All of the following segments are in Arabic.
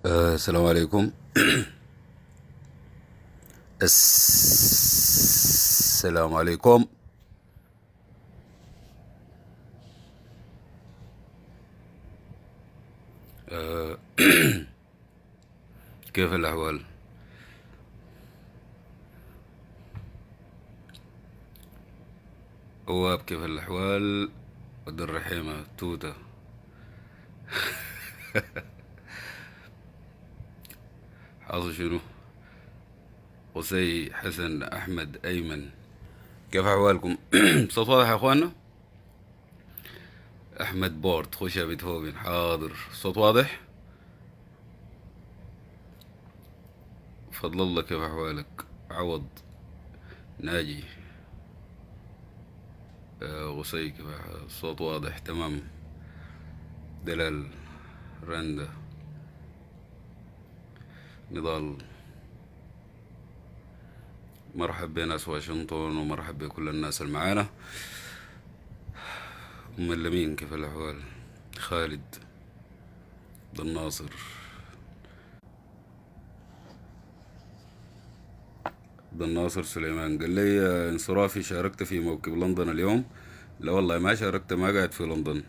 السلام عليكم. السلام عليكم. آه، كيف الأحوال؟ أواب كيف الأحوال؟ ود الرحيمة توتة. حاصل شنو؟ قصي حسن أحمد أيمن، كيف أحوالكم؟ صوت واضح يا أخوانا؟ أحمد بورت خش يا بيتهوفن، حاضر صوت واضح؟ فضل الله، كيف أحوالك؟ عوض، ناجي، قصي كيف الصوت واضح تمام؟ دلال، رندا، نضال، مرحب بناس واشنطن ومرحب بكل الناس اللي معانا. أم اللمين كيف الأحوال؟ خالد، عبد الناصر، عبد الناصر سليمان قال لي انصرافي شاركت في موكب لندن اليوم. لا والله ما شاركت، ما قاعد في لندن.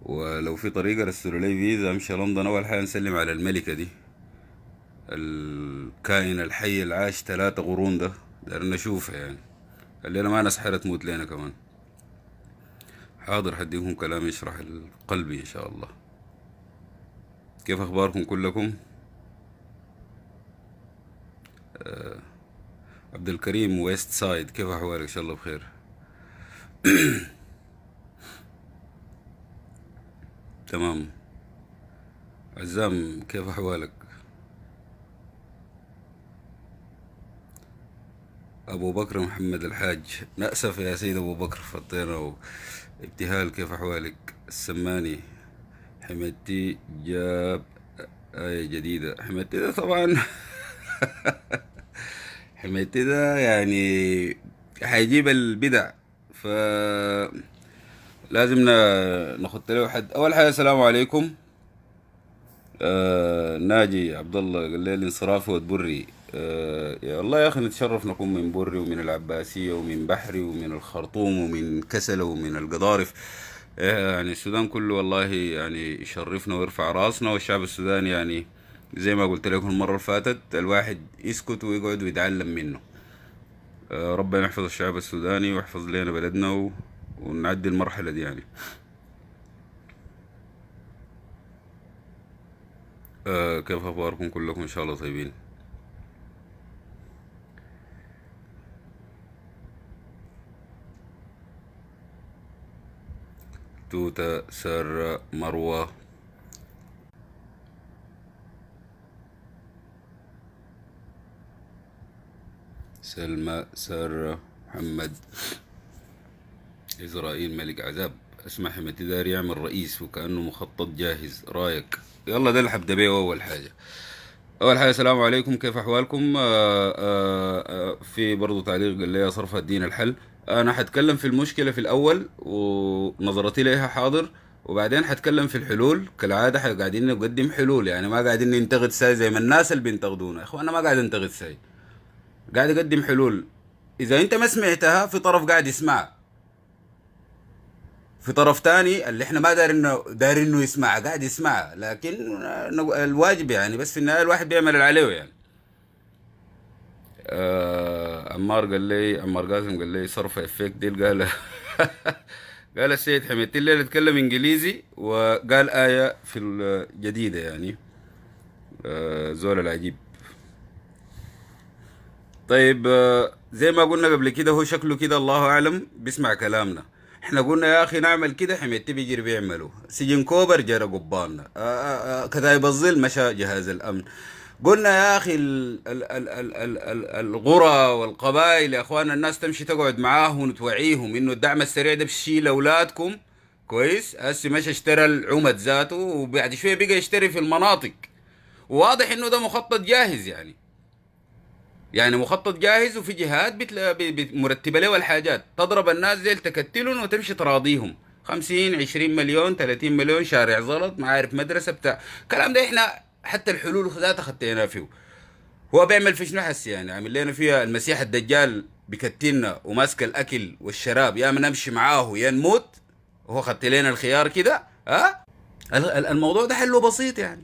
ولو في طريقة ارسلوا لي فيزا امشي لندن، اول حاجة نسلم على الملكة دي، الكائن الحي العاش 3 قرون ده، دار نشوفها يعني. الليلة ما نسحرة تموت لنا كمان. حاضر حديكم كلام يشرح القلب ان شاء الله. كيف اخباركم كلكم؟ عبد الكريم ويست سايد، كيف احوالك؟ ان شاء الله بخير. تمام. عزام كيف احوالك؟ ابو بكر محمد الحاج، نأسف يا سيد ابو بكر فطينا. ابتهال كيف احوالك؟ السماني، حمدتي جاب آية جديدة. حمدتي ده طبعا حمدتي ده يعني حيجيب البدع، ف لازم نخط له حد. اول حاجه السلام عليكم. ناجي عبد الله قال لي الانصراف والبري. يا الله يا اخي نتشرف نكون من بري ومن العباسيه ومن بحري ومن الخرطوم ومن كسله ومن القضارف. يعني السودان كله والله يعني يشرفنا ويرفع راسنا، والشعب السوداني يعني زي ما قلت لكم المره اللي فاتت، الواحد يسكت ويقعد ويتعلم منه. ربنا يحفظ الشعب السوداني ويحفظ لنا بلدنا ونعدي المرحله دي يعني. كيف اخباركم كلكم؟ ان شاء الله طيبين. توتة، سارة، مروة، سلمى، سارة، محمد، إسرائيل، ملك عذاب. اسمع حمتي داري يعمل رئيس وكأنه مخطط جاهز، رايك؟ يلا ده اللي حبدا بيه. أول حاجة، أول حاجة السلام عليكم، كيف أحوالكم؟ في برضو تعليق قال لي صرف الدين الحل. أنا حتكلم في المشكلة في الأول ونظرتي ليها، حاضر، وبعدين حتكلم في الحلول. كالعادة قاعدين نقدم حلول، يعني ما قاعدين ننتقد ساي زي ما الناس اللي بينتقدونا. يا إخوانا ما قاعد انتقد ساي، قاعد اقدم حلول. اذا انت ما سمعتها، في طرف قاعد يسمعها، في طرف تاني اللي احنا ما دايرين انه يسمعها قاعد يسمعها، لكن الواجب يعني، بس في النهايه الواحد بيعمل اللي عليه يعني. عمار قال لي، عمار قاسم قال لي صرف افيك ديل قال قال السيد حميد الليل اتكلم انجليزي وقال آية في الجديدة يعني. زول العجيب. طيب، زي ما قلنا قبل كده، هو شكله كده الله اعلم بيسمع كلامنا. احنا قلنا يا اخي نعمل كده، حميتي بيجري بيعملوا سجن كوبر جرى قبالنا. كتايب الظل مشى جهاز الامن. قلنا يا اخي القرى والقبائل يا اخوانا، الناس تمشي تقعد معاهم وتوعيهم انه الدعم السريع ده بشيل اولادكم. كويس، هسه مشى اشترى العمد ذاته، وبعد شويه بقى يشتري في المناطق. واضح انه ده مخطط جاهز يعني. يعني مخطط جاهز، وفي جهات مرتبه له الحاجات، تضرب الناس ديل تكتلهم وتمشي تراضيهم. 50 20 مليون 30 مليون شارع زلط، ما عارف مدرسه بتاع الكلام ده. احنا حتى الحلول ذاتها خدتنا فيه. هو بيعمل في شنو حسي؟ يعني عامل لنا فيها المسيح الدجال بكتلنا وماسك الاكل والشراب، يا ما نمشي معاه يا نموت. هو خدت لنا الخيار كده. ها الموضوع ده حله بسيط يعني،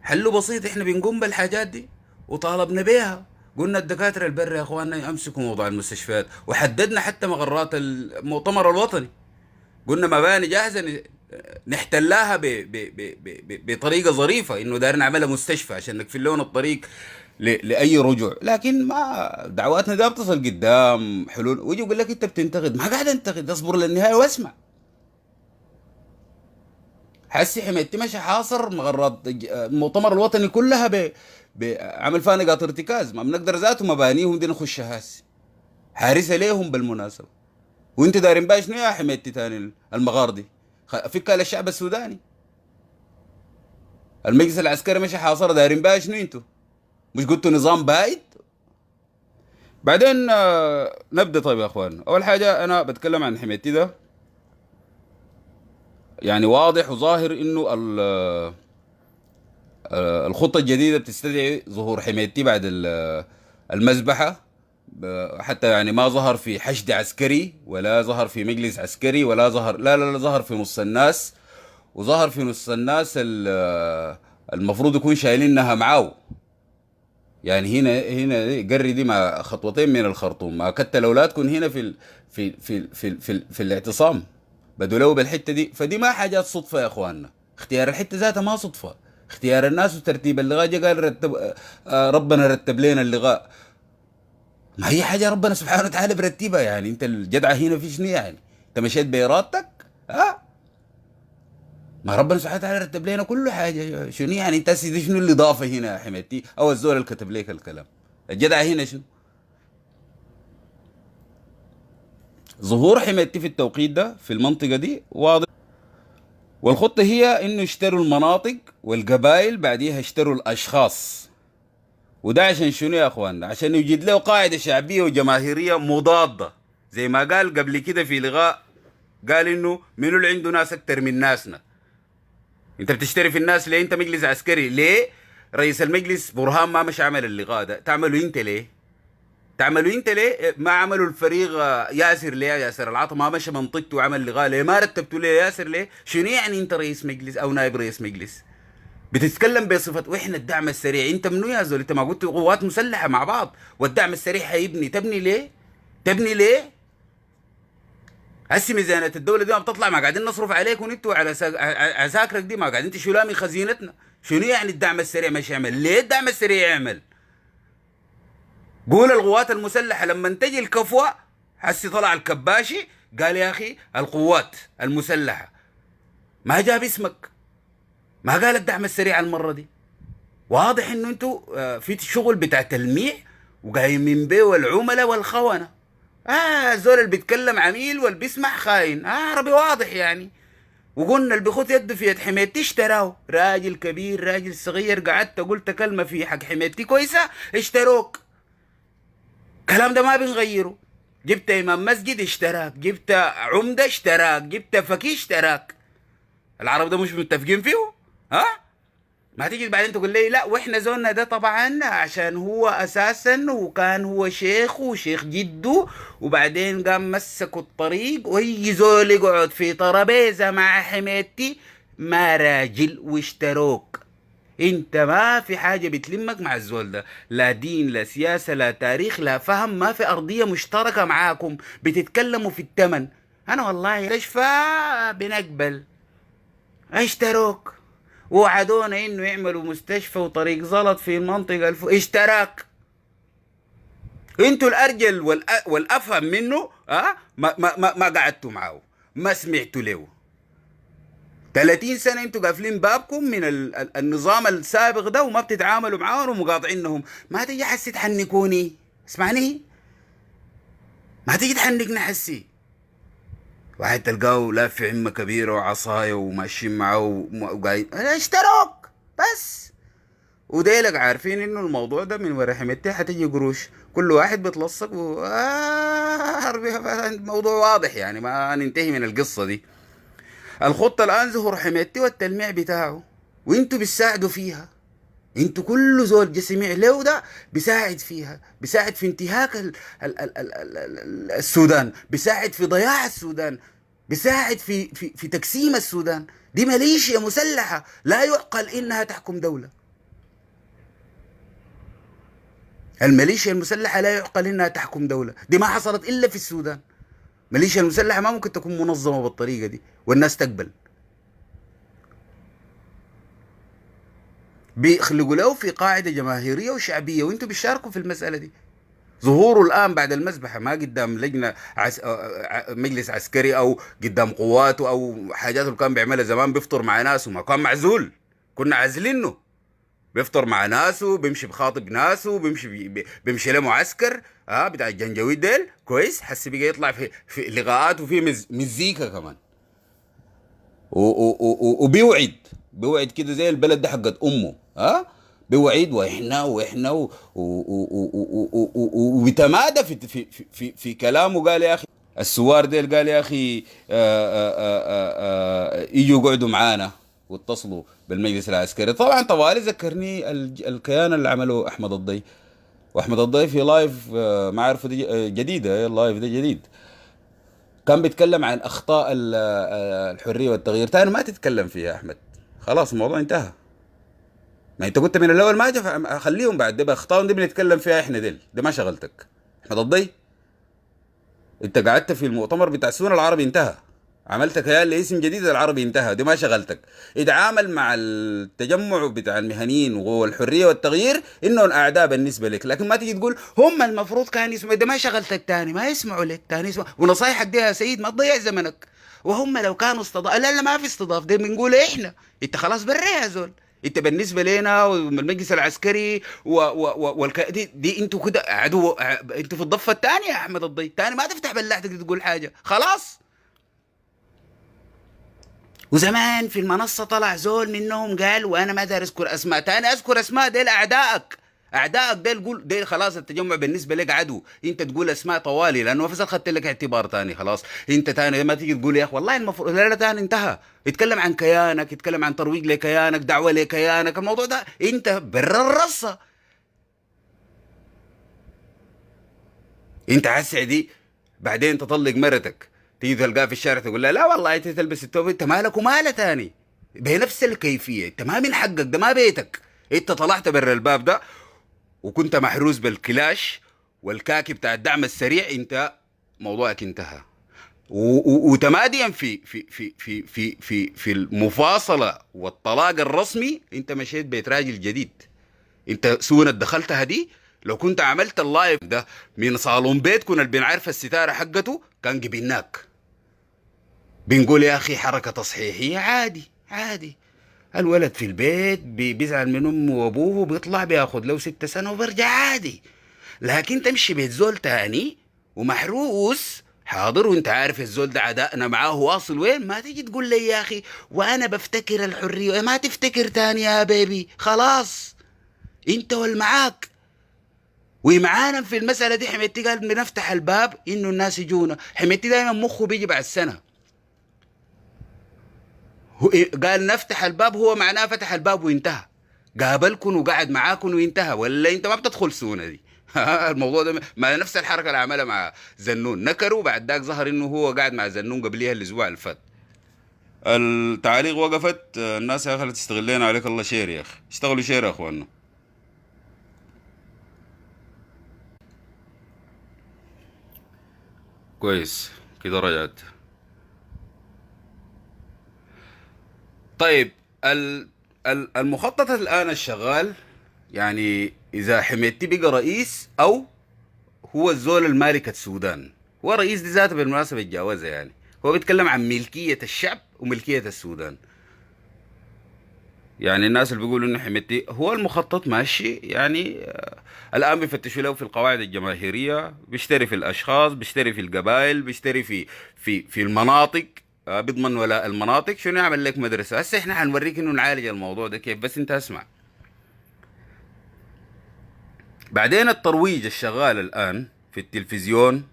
حله بسيط. احنا بنقوم بالحاجات دي وطالبنا بيها. قلنا الدكاتره البر يا اخواننا يمسكوا موضوع المستشفيات، وحددنا حتى مقرات المؤتمر الوطني. قلنا مباني جاهزه نحتلاها بطريقه ظريفه، انه داير نعملها مستشفى عشان نقفل لهم الطريق لاي رجوع. لكن ما دعواتنا ده بتصل قدام حلول، ويجي يقول لك انت بتنتقد. ما قاعد انتقد، اصبر للنهايه واسمع. حسي حميتي مش حاصر مغرات المؤتمر الوطني كلها بعمل فيها نقاط ارتكاز. ما بنقدر ذاته مبانيهم دي نخشها هسه، حارسه ليهم بالمناسبه. وانت دايرين بقى شنو يا حميتي تاني المغار دي؟ فكها للشعب السوداني. المجلس العسكري مش حاصر، دايرين بقى شنو انتوا؟ مش قلتوا نظام بايد؟ بعدين نبدا. طيب يا اخوان، اول حاجه انا بتكلم عن حميتي ده. يعني واضح وظاهر انه الخطة الجديدة بتستدعي ظهور حميتي بعد المذبحة. حتى يعني ما ظهر في حشد عسكري، ولا ظهر في مجلس عسكري، ولا ظهر، لا ظهر في نص الناس. وظهر في نص الناس المفروض يكون شايلينها معاه. يعني هنا قري دي مع خطوتين من الخرطوم. ما كتل اولادكم هنا في الاعتصام بدوا له بالحته دي. فدي ما حاجات صدفه يا اخواننا. اختيار الحته ذاتها ما صدفه، اختيار الناس وترتيب اللغاء. جا قال رتب، ربنا رتب لنا اللغاء. ما هي حاجه ربنا سبحانه وتعالى برتبها. يعني انت الجدعه هنا في شنو؟ يعني انت مشيت بارادتك؟ ما ربنا سبحانه وتعالى رتب لنا كل حاجه. شنو يعني انت سيدي؟ شنو الاضافه هنا يا حميتي؟ او الزول اللي كتب لك الكلام الجدعه هنا شنو؟ ظهور حميتي في التوقيت ده في المنطقه دي واضح. والخطة هي انه يشتروا المناطق والقبائل، بعديها يشتروا الاشخاص. وده عشان شنو يا اخواننا؟ عشان يوجد له قاعدة شعبية وجماهيرية مضادة. زي ما قال قبل كده في لغاء، قال انه منو اللي عنده ناس اكتر من ناسنا؟ انت بتشتري في الناس ليه؟ انت مجلس عسكري ليه؟ رئيس المجلس برهان ما مش عمل اللغاء ده، تعملوا انت ليه؟ تعملوا انت ليه؟ ما عملوا الفريق ياسر ليه؟ ياسر العطا ما مشى منطقته وعمل لغاء ليه؟ ما رتبتوا ليه ياسر ليه؟ شنو يعني انت رئيس مجلس او نائب رئيس مجلس بتتكلم بصفه واحنا الدعم السريع؟ انت منو يا زول؟ انت ما قلت قوات مسلحه مع بعض والدعم السريع هيبني؟ تبني ليه؟ تبني ليه؟ هسه ميزانيه الدوله دي ما بتطلع؟ ما قاعدين نصرف عليكم انتوا على عساكرك دي؟ ما قاعدين تشيلوها من خزينتنا؟ شنو يعني الدعم السريع مش يعمل؟ ليه الدعم السريع يعمل؟ قول القوات المسلحة لما تجي الكفوة. حسي طلع الكباشي قال يا أخي القوات المسلحة، ما جاب اسمك، ما قال الدعم السريع المرة دي. واضح انه انتوا في شغل بتاع تلميع وقايمين بيه والعملاء والخونة. الزول اللي بيتكلم عميل واللي بيسمع خاين. عربي واضح يعني. وقلنا اللي بيخوت يده في يد حميتي اشتراه. راجل كبير راجل صغير، قعدت قلت كلمة في حق حميتي كويسة اشتروك. الكلام ده ما بنغيره. جبت امام مسجد اشتراك، جبت عمده اشتراك، جبت فقيه اشتراك. العرب ده مش متفقين فيه؟ ها؟ ما تيجي بعدين تقول لي لا واحنا زولنا ده طبعا عشان هو اساسا وكان هو شيخ وشيخ جده، وبعدين قام مسكوا الطريق ويجي زول يقعد في ترابيزه مع حميتي ما راجل واشتروك. انت ما في حاجة بتلمك مع الزول ده، لا دين لا سياسة لا تاريخ لا فهم، ما في ارضية مشتركة معاكم. بتتكلموا في التمن. انا والله مستشفى بنقبل. اشتروك. وعدونا انه يعملوا مستشفى وطريق زلط في المنطقة اشتراك. انتوا الارجل والافهم منه. ما قعدتوا معاه، ما سمعتوا له. 30 سنة انتوا قافلين بابكم من النظام السابق ده وما بتتعاملوا معاهم ومقاطعينهم. ما تيجي حسي تحنكوني؟ اسمعني، ما تيجي تحنكنا حسي. واحد تلقاه لافع عمة كبيرة وعصاية وماشيين معاه وقايد اشتروك بس. وديلك عارفين انه الموضوع ده من ورا حميتي حتيجي قروش. كل واحد بيتلصق الموضوع واضح يعني. ما ننتهي من القصة دي. الخطة الآن ظهور حميتي والتلميع بتاعه. وانتوا بتساعدوا فيها. انتوا كل زول سمع له ده بيساعد فيها، بيساعد في انتهاك السودان، بيساعد في ضياع السودان، بيساعد في تقسيم السودان. دي ميليشيا مسلحة لا يعقل انها تحكم دولة. الميليشيا المسلحة لا يعقل انها تحكم دولة. دي ما حصلت الا في السودان. الميليشيا المسلحة ما ممكن تكون منظمة بالطريقة دي والناس تقبل. بيخلقوا له في قاعدة جماهيرية وشعبية، وانتوا بتشاركوا في المسألة دي. ظهوره الآن بعد المذبحة ما قدام لجنة مجلس عسكري أو قدام قواته أو حاجات اللي كان بيعملها زمان، بيفطر مع ناسه، ما كان معزول، كنا عازلينه. بيفطر مع ناسه، بيمشي بخاطب ناسه، بيمشي لمعسكر بتاع الجنجويد ديل كويس. حس بقى يطلع في لقاءات وفي مزيكا كمان، وبيوعد كده زي البلد ده حقت امه. بيوعد واحنا وبيتمادى في كلامه. قال يا اخي السوار ديل، قال يا اخي يجوا يقعدوا معانا واتصلوا بالمجلس العسكري. طبعا طوالي ذكرني الكيان اللي عمله احمد الضي. واحمد الضي في لايف ما عارفه دي جديده، اللايف ده جديد، كان بيتكلم عن اخطاء الحريه والتغيير. تاني ما تتكلم فيها يا احمد، خلاص الموضوع انتهى. ما انت كنت من الاول ما جا، خليهم بعد ده باخطائهم دي بنتكلم فيها احنا. دي ما شغلتك احمد الضي. انت قعدت في المؤتمر بتاع السوق العربي انتهى، عملت كيان لاسم جديد العربي انتهى، دي ما شغلتك. اتعامل مع التجمع بتاع المهنيين والحريه والتغيير انهم اعداء بالنسبه لك، لكن ما تيجي تقول هم المفروض كان يسمعوا. ده ما شغلتك تاني، ما يسمعوا لك تاني. يسمع ونصايحك دي يا سيد ما تضيع زمنك. وهم لو كانوا استضاف، لا ما في استضاف، ده بنقول احنا. انت خلاص بريها زول. انت بالنسبه لنا والمجلس العسكري دي انتوا كده عدو. انتوا في الضفه الثانيه يا احمد الضي. تاني ما تفتح بلاعتك تقول حاجه خلاص. وزمان في المنصة طلع زول منهم قال، وانا ما دار اذكر اسماء، تاني اذكر اسماء ديل اعدائك. اعدائك ديل قول ديل خلاص. التجمع بالنسبة لك عدو، انت تقول اسماء طوالي لانه فصل خدت لك اعتبار تاني خلاص. انت تاني ما تيجي تقول يا اخي والله المفروض، لا تاني انتهى. يتكلم عن كيانك، يتكلم عن ترويج لكيانك، دعوة لكيانك، الموضوع ده انت بر الرصة. انت عسعدي بعدين تطلق مرتك، تيجي تلقاها في الشارع تقول لها لا والله انت تلبس التوب، انت مالك ومالها تاني بنفس الكيفيه. انت ما من حقك، ده ما بيتك. انت طلعت بره الباب ده وكنت محروس بالكلاش والكاكي بتاع الدعم السريع، انت موضوعك انتهى. وتماديا في المفاصله والطلاق الرسمي، انت مشيت بيت راجل جديد. انت سونا دخلتها دي. لو كنت عملت اللايف ده من صالون بيتكم اللي بنعرف الستاره حقته، كان جبناك. بنقول يا اخي حركه تصحيحيه عادي عادي. الولد في البيت بيزعل من امه وابوه، بيطلع بياخد له 6 سنة وبيرجع عادي. لكن تمشي بيت زول تاني ومحروس حاضر، وانت عارف الزول ده عدائنا معاه واصل وين، ما تيجي تقول لي يا اخي وانا بفتكر الحريه. ما تفتكر تاني يا بيبي، خلاص انت والمعاك. ومعانا في المسألة دي حميتي قال بنفتح الباب انه الناس يجونا. حميتي دايما مخه بيجي بعد سنة. قال نفتح الباب، هو معناه فتح الباب وانتهى. قابلكم وقعد معاكم وانتهى، ولا انت ما بتدخل سونا دي؟ الموضوع ده ما نفس الحركة اللي عملها مع زنون، نكروا بعد ذاك ظهر انه هو قاعد مع زنون قبليها الاسبوع اللي فات. التعاليق وقفت. الناس يا اخي تستغلين عليك الله شير يا اخي، اشتغلوا شير يا اخوانا. كويس كده رجعت. طيب المخطط الآن الشغال، يعني إذا حميدتي بقى رئيس أو هو الزول المالك السودان. هو رئيس دي ذاته بالمناسبة اتجاوزها، يعني هو بيتكلم عن ملكية الشعب وملكية السودان. يعني الناس اللي بيقولوا انه حميدتي هو المخطط ماشي، يعني الان بيفتشوا له في القواعد الجماهيريه، بيشتري في الاشخاص، بيشتري في القبائل، بيشتري في المناطق. بيضمن ولاء المناطق. شنو يعمل لك مدرسه؟ هسه احنا حنوريك انه نعالج الموضوع ده كيف، بس انت اسمع. بعدين الترويج الشغال الان في التلفزيون،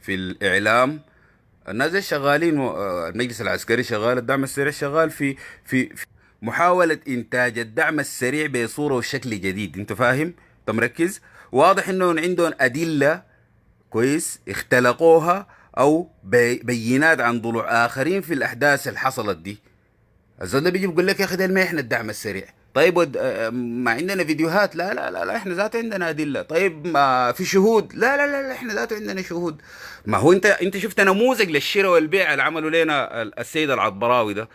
في الاعلام، الناس دي شغالين. المجلس العسكري شغال، الدعم السريع شغال في محاولة إنتاج الدعم السريع بصورة وشكل جديد. أنت فاهم؟ أنت مركز؟ واضح إنهم عندهم أدلة كويس اختلقوها أو بينات عن ضلوع آخرين في الأحداث اللي حصلت دي. الزول ده بيجي بيقول لك يا أخي ده ما إحنا الدعم السريع. طيب ما عندنا فيديوهات؟ لا لا لا لا، احنا ذاته عندنا أدلة. طيب ما في شهود؟ لا لا لا لا، احنا ذاته عندنا شهود. ما هو انت شفت نموذج للشراء والبيع اللي عملوا لنا السيد العطبراوي ده.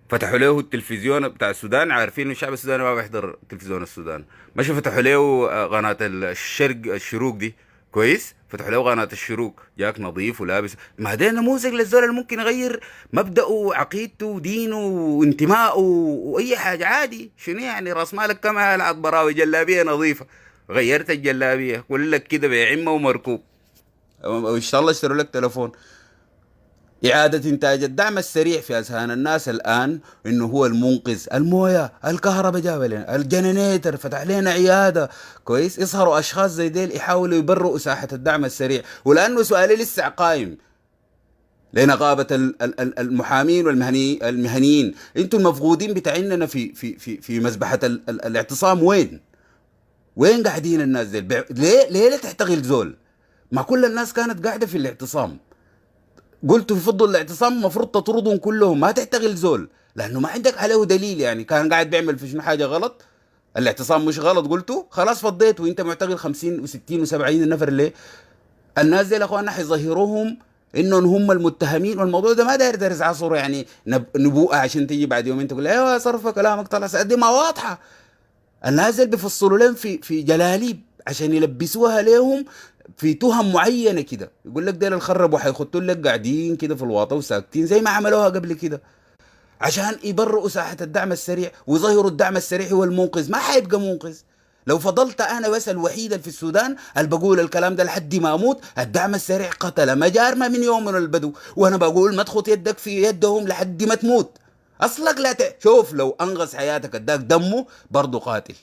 فتحوا له التلفزيون بتاع السودان، عارفين إنه الشعب السوداني ما بيحضر تلفزيون السودان. مش فتحوا له قناة الشروق دي كويس، فتحوا له قناة الشروق، جاك نظيف ولابس. ما ده نموذج للزول اللي ممكن يغير مبدأه وعقيدته ودينه وانتمائه واي حاجة عادي. شنو يعني راس مالك كما العب براوي جلابية نظيفة، غيرت الجلابية كل لك كده بعمة ومركوب، وان شاء الله اشتروا لك تلفون. إعادة إنتاج الدعم السريع في أذهان الناس الآن إنه هو المنقذ. الموية، الكهرباء جاب لنا، الجنريتر فتح لنا عيادة كويس. يظهروا أشخاص زي ديل يحاولوا يبرئوا ساحة الدعم السريع. ولأنه سؤالي لسه قايم لنقابة المحامين والمهنيين، انتوا المفقودين بتاعيننا في مذبحة الاعتصام وين؟ وين قاعدين الناس ديل؟ ليه لا تحتغل زول؟ ما كل الناس كانت قاعدة في الاعتصام. قلت في فضل الاعتصام المفروض تطردهم كلهم، ما تحتغل زول، لانه ما عندك عليه دليل. يعني كان قاعد بيعمل في شنو حاجه غلط؟ الاعتصام مش غلط قلتوا خلاص فضيته، وانت معتقل 50 و60 و70 نفر ليه؟ الناس دي يا اخوانا حيظهروهم انهم هم المتهمين، والموضوع ده ما داير درس عصره يعني نبوءه عشان تيجي بعد يومين تقول ايوه صرف كلامك طلع دي ما واضحه. الناس اللي بيفصلوا لهم في جلاليب عشان يلبسوها لهم في تهم معينه كده. يقول لك دول الخرب وحيخطوا لك قاعدين كده في الواطه وساكتين زي ما عملوها قبل كده، عشان يبرئوا ساحه الدعم السريع ويظهروا الدعم السريع هو المنقذ. ما حيبقى منقذ. لو فضلت انا بس الوحيد في السودان اللي بقول الكلام ده لحد ما اموت، الدعم السريع قتل مجارمه من يوم من البدو، وانا بقول ما تخط يدك في يدهم لحد ما تموت. اصلك لا شوف لو انغص حياتك اداك دمه برضه قاتل.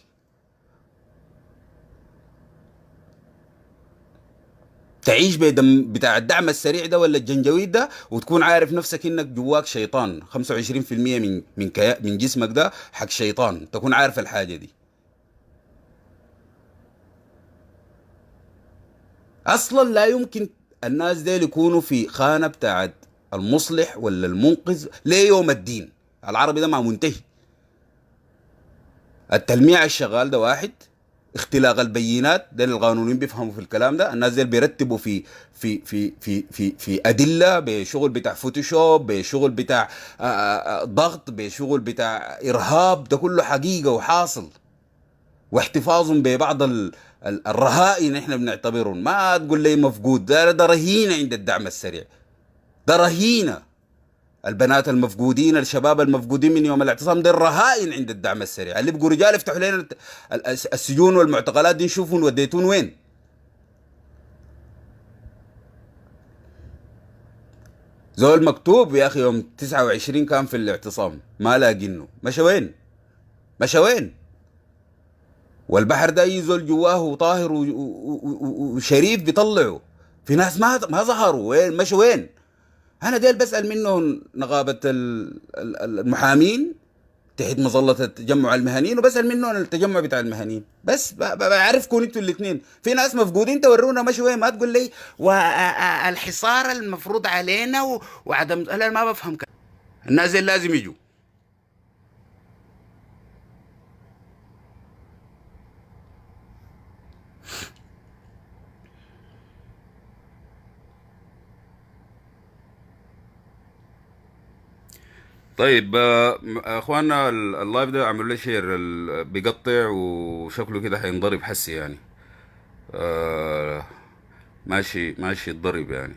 تعيش بدم بتاع الدعم السريع ده ولا الجنجويد ده، وتكون عارف نفسك انك جواك شيطان. 25% من جسمك ده حق شيطان، تكون عارف الحاجه دي. اصلا لا يمكن الناس دي يكونوا في خانه بتاعت المصلح ولا المنقذ ليوم الدين. العربي ده ما منتهي. التلميع الشغال ده واحد، اختلاق البينات ده القانونيين بيفهموا في الكلام ده. الناس دي بيرتبوا في ادله بشغل بتاع فوتوشوب، بشغل بتاع ضغط، بشغل بتاع ارهاب. ده كله حقيقه وحاصل، واحتفاظهم ببعض الرهائن احنا بنعتبرهم. ما تقول لي مفقود، ده رهينه عند الدعم السريع، ده رهينه. البنات المفقودين، الشباب المفقودين من يوم الاعتصام، ده الرهائن عند الدعم السريع. اللي بقوا رجال يفتحوا لنا السجون والمعتقلات دي، نشوفهم وديتون وين. زول مكتوب يا اخي يوم 29 كان في الاعتصام، ما لاقينه. مشى وين؟ مشى وين؟ والبحر ده يزول جواه طاهر وشريف بيطلعوا. في ناس ما ظهروا، وين مشى وين؟ انا ديل بسال منهم نقابه المحامين تحت مظله التجمع المهنيين، وبسال منهم التجمع بتاع المهنيين. بس بعرفكم انتوا الاثنين. في ناس مفقودين تورونا مشوا وين. ما تقول لي والحصار المفروض علينا وعدم. انا ما بفهم الناس اللي لازم يجوا. طيب اخواننا اللايف ده عملوا لي شير، بيقطع وشكله كده هينضرب حسي يعني. آه، ماشي ماشي الضرب يعني.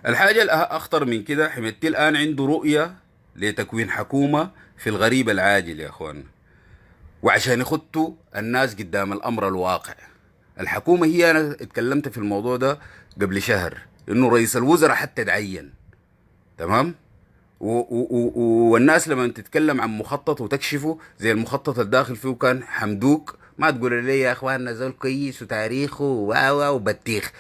الحاجة الأخطر من كده، حميدتي الآن عنده رؤية لتكوين حكومة في الغريب العاجل يا أخوان، وعشان يخطوا الناس قدام الأمر الواقع. الحكومة هي، أنا اتكلمت في الموضوع ده قبل شهر، إنه رئيس الوزراء حتى تعين. تمام. والناس لما تتكلم عن مخطط وتكشفه زي المخطط الداخل فيه كان حمدوك ما تقولوا لي يا اخواننا زول كويس وتاريخه وبطيخ.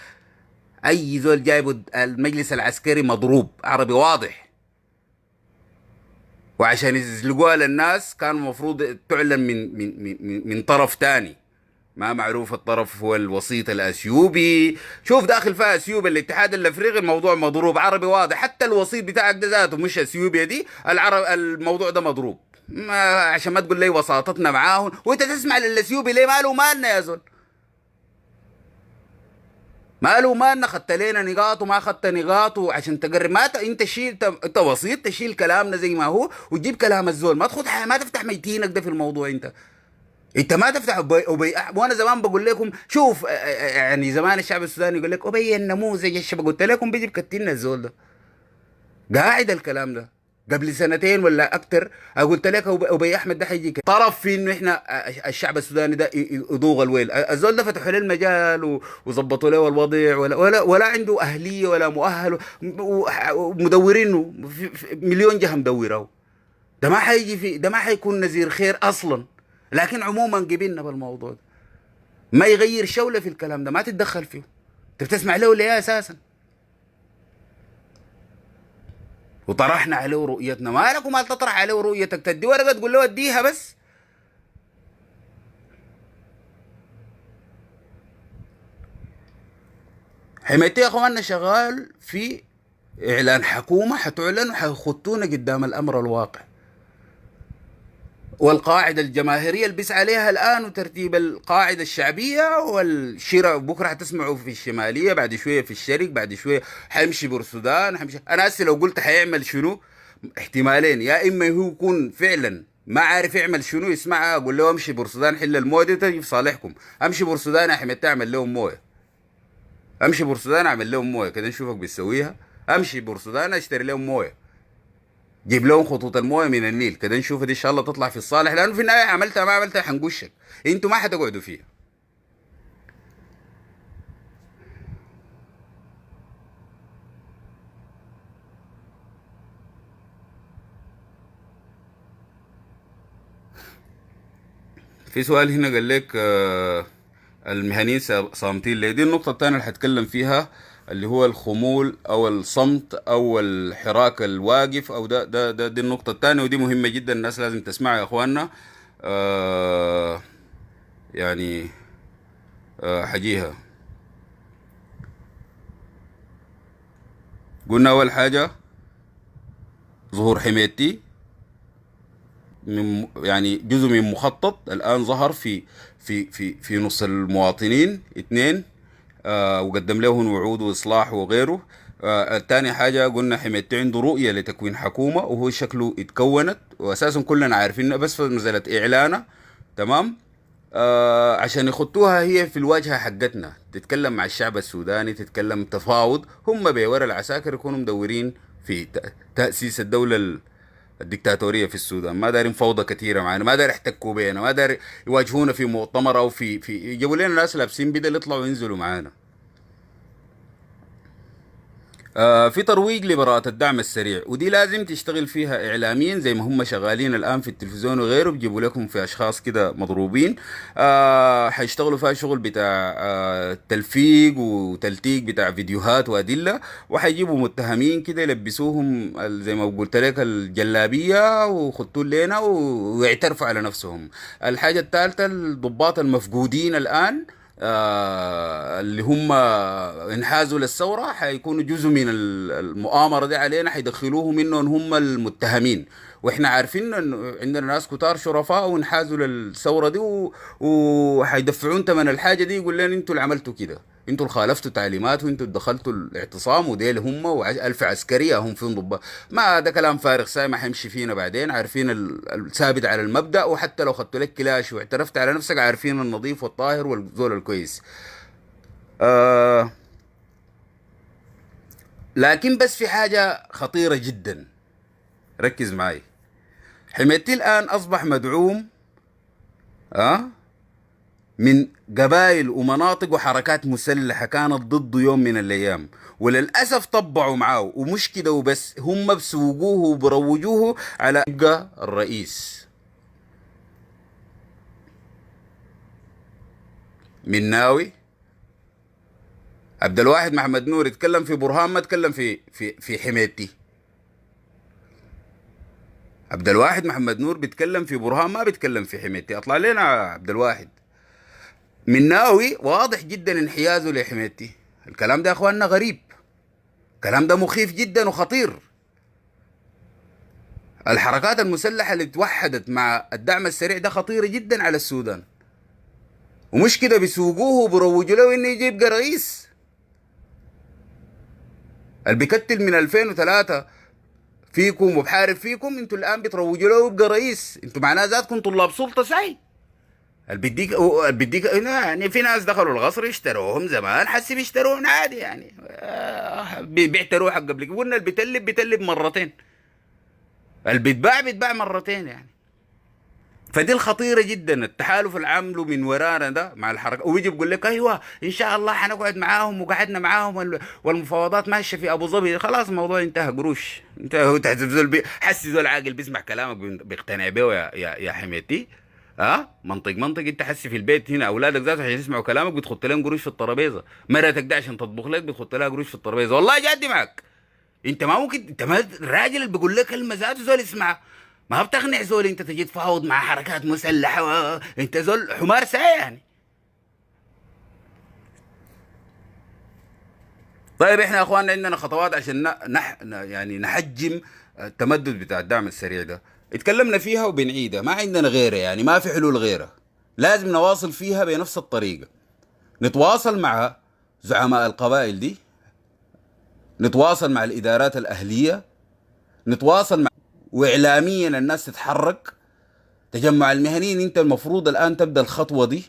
اي زول جايبه المجلس العسكري مضروب عربي واضح، وعشان يزلقوها للناس كان المفروض تعلن من طرف تاني ما معروف. الطرف هو الوسيط الاثيوبي. شوف داخل فيها اثيوبيا الاتحاد الافريقي الموضوع مضروب عربي واضح، حتى الوسيط بتاعك ده ذاته مش اثيوبيا دي العرب، الموضوع ده مضروب. ما عشان ما تقول لي وساطتنا معاهم وانت تسمع للاثيوبي ليه؟ ماله مالنا يا زول؟ ماله مالنا؟ خدت لنا نقاط وما خدت نقاط وعشان تقرب ما انت شيل، انت وسيط تشيل كلامنا زي ما هو وتجيب كلام الزول. ما تاخد ما تفتح ميتينك ده في الموضوع. انت ما تفتح وانا زمان بقول لكم شوف يعني زمان الشعب السوداني يقول لك ابي النموذج الشباب، قلت لكم بيجي بكتلنا الزول ده. قاعد الكلام ده قبل سنتين ولا اكتر قلت لك ابي احمد ده حيجي طرف في انه احنا الشعب السوداني ده يضوغ الويل. الزول ده فتحوا له المجال وظبطوا له الوضع، ولا عنده اهليه ولا مؤهل، ومدورينه مليون جهه مدوره. ده ما حيجي في ده ما حيكون نذير خير اصلا. لكن عموما قبلنا بالموضوع ده، ما يغير شوله في الكلام ده، ما تتدخل فيه. انت بتسمع له ليه اساسا؟ وطرحنا عليه رؤيتنا. ما لك وما تطرح عليه رؤيتك؟ تدي ورقه تقول له اديها بس. حميتي يا اخواننا شغال في اعلان حكومه حتعلن وحيخطونا قدام الامر الواقع. والقاعدة الجماهيرية اللي بيسعى عليها الآن وترتيب القاعدة الشعبية والشراء. بكرة حتسمعوا في الشمالية، بعد شوية في الشرق، بعد شوية حيمشي بورسودان، حيمشي. أنا هسه لو قلت حيعمل شنو احتمالين، يا إما هو يكون فعلا ما عارف يعمل شنو يسمعها أقول له امشي بورسودان حل المويه دي تجي في صالحكم. امشي بورسودان يا حمد تعمل لهم مويه، امشي بورسودان اعمل لهم مويه كده نشوفك بتسويها. امشي بورسودان اشتري لهم مويه، جيب لهم خطوط المويه من النيل كده نشوف دي ان شاء الله تطلع في الصالح، لانه في النهايه عملتها ما عملتها حنقشك. انتوا ما حتقعدوا فيها. في سؤال هنا قال لك المهنيين صامتين ليه؟ دي النقطة الثانية اللي هتكلم فيها، اللي هو الخمول او الصمت او الحراك الواقف او ده دي النقطة الثانية، ودي مهمة جدا الناس لازم تسمعها يا اخواننا. يعني حجيها. قلنا اول حاجة ظهور حميتي من يعني جزء من مخطط الان ظهر في نص المواطنين. اثنين وقدم لهم وعود واصلاح وغيره. الثاني حاجه قلنا حميتي عنده رؤيه لتكوين حكومه وهو شكله اتكونت واساسا كلنا عارفينها بس في مساله اعلانه. تمام. عشان يخطوها هي في الواجهه حقتنا، تتكلم مع الشعب السوداني، تتكلم تفاوض. هم بورا العساكر يكونوا مدورين في تاسيس الدوله الدكتاتوريه في السودان. ما دارين فوضى كثيره معنا، ما دار يحتكوا بينا، ما دار يواجهونا في مؤتمر او في يجيبوا لنا ناس لابسين بدل يطلعوا وينزلوا معانا. في ترويج لبراءة الدعم السريع، ودي لازم تشتغل فيها إعلاميا زي ما هم شغالين الآن في التلفزيون وغيره، بيجيبوا لكم في أشخاص كده مضروبين حيشتغلوا فيها شغل بتاع تلفيق وتلتيق بتاع فيديوهات وأدلة، وحيجيبوا متهمين كده يلبسوهم زي ما قلت لك الجلابية وخطوا لنا ويعترفوا على نفسهم. الحاجة الثالثة الضباط المفقودين الآن اللي هم انحازوا للثورة حيكونوا جزء من المؤامرة دي علينا، حيدخلوهم انهم هم المتهمين، واحنا عارفين انه عندنا ناس كتار شرفاء وانحازوا للثورة دي وحيدفعون ثمن الحاجة دي. يقول لنا انتوا اللي عملتوا كده، انتوا اللي خالفتوا تعليمات وانتوا اللي دخلتوا الاعتصام، وديل هم والف عسكرية هم فين ضباط. ما ده كلام فارغ ساي حيمشي فينا بعدين. عارفين الثابت على المبدأ، وحتى لو خدتوا لك كلاش واعترفت على نفسك عارفين النظيف والطاهر والزول الكويس. لكن بس في حاجة خطيرة جدا، ركز معي. حميتي الآن أصبح مدعوم من قبائل ومناطق وحركات مسلحة كانت ضده يوم من الأيام، وللأسف طبعوا معاه. ومش كده وبس، هم بسوقوه وبروجوه على يبقى الرئيس. مناوي، عبد الواحد محمد نور يتكلم في برهان، ما تكلم في حميتي. عبد الواحد محمد نور بيتكلم في برهان، ما بيتكلم في حميتي. اطلع لنا عبد الواحد. مناوي واضح جدا انحيازه لحميتي. الكلام ده يا اخواننا غريب، الكلام ده مخيف جدا وخطير. الحركات المسلحة اللي توحدت مع الدعم السريع ده خطيرة جدا على السودان، ومش كده بيسوقوه وبيروجوا له انه يجيب رئيس. اللي بيكتل من 2003 فيكم وبحارب فيكم، انتوا الان بتروجوا له يبقى رئيس. انتوا معناه ذاتكم طلاب سلطة سعي. اللي بيديك يعني في ناس دخلوا القصر اشتروهم زمان، حسي بيشتروهم عادي يعني. بيعتروا حق قبل كده. قلنا اللي بيتلب مرتين، اللي بيتباع مرتين يعني. فدي الخطيرة جدا. التحالف اللي عامله من ورانا ده مع الحركة، ويجي بيقول لك ايوه ان شاء الله حنقعد معاهم، وقعدنا معاهم والمفاوضات ماشيه في ابو ظبي. خلاص الموضوع انتهى، قروش انتهى. هو حسي زول عاقل بيسمع كلامك بيقتنع بيه يا حميتي. منطق انت حسي في البيت هنا اولادك ذاتهم عشان يسمعوا كلامك بتحط لهم قروش في الترابيزه. مرتك ده عشان تطبخ لك بتحط لها قروش في الترابيزه. والله جادي معك. انت ما ممكن، انت ما الراجل اللي بيقول لك كلمه ذاته زول يسمعها. ما بتقنع زول انت تجي تفاوض مع حركات مسلحه انت زول حمار ساي يعني. طيب احنا يا اخواننا عندنا خطوات عشان يعني نحجم التمدد بتاع الدعم السريع ده. اتكلمنا فيها وبنعيدها، ما عندنا غيرها يعني، ما في حلول غيرها. لازم نواصل فيها بنفس الطريقة. نتواصل مع زعماء القبائل دي، نتواصل مع الإدارات الأهلية، نتواصل مع وإعلاميا الناس تتحرك. تجمع المهنيين انت المفروض الآن تبدأ الخطوة دي،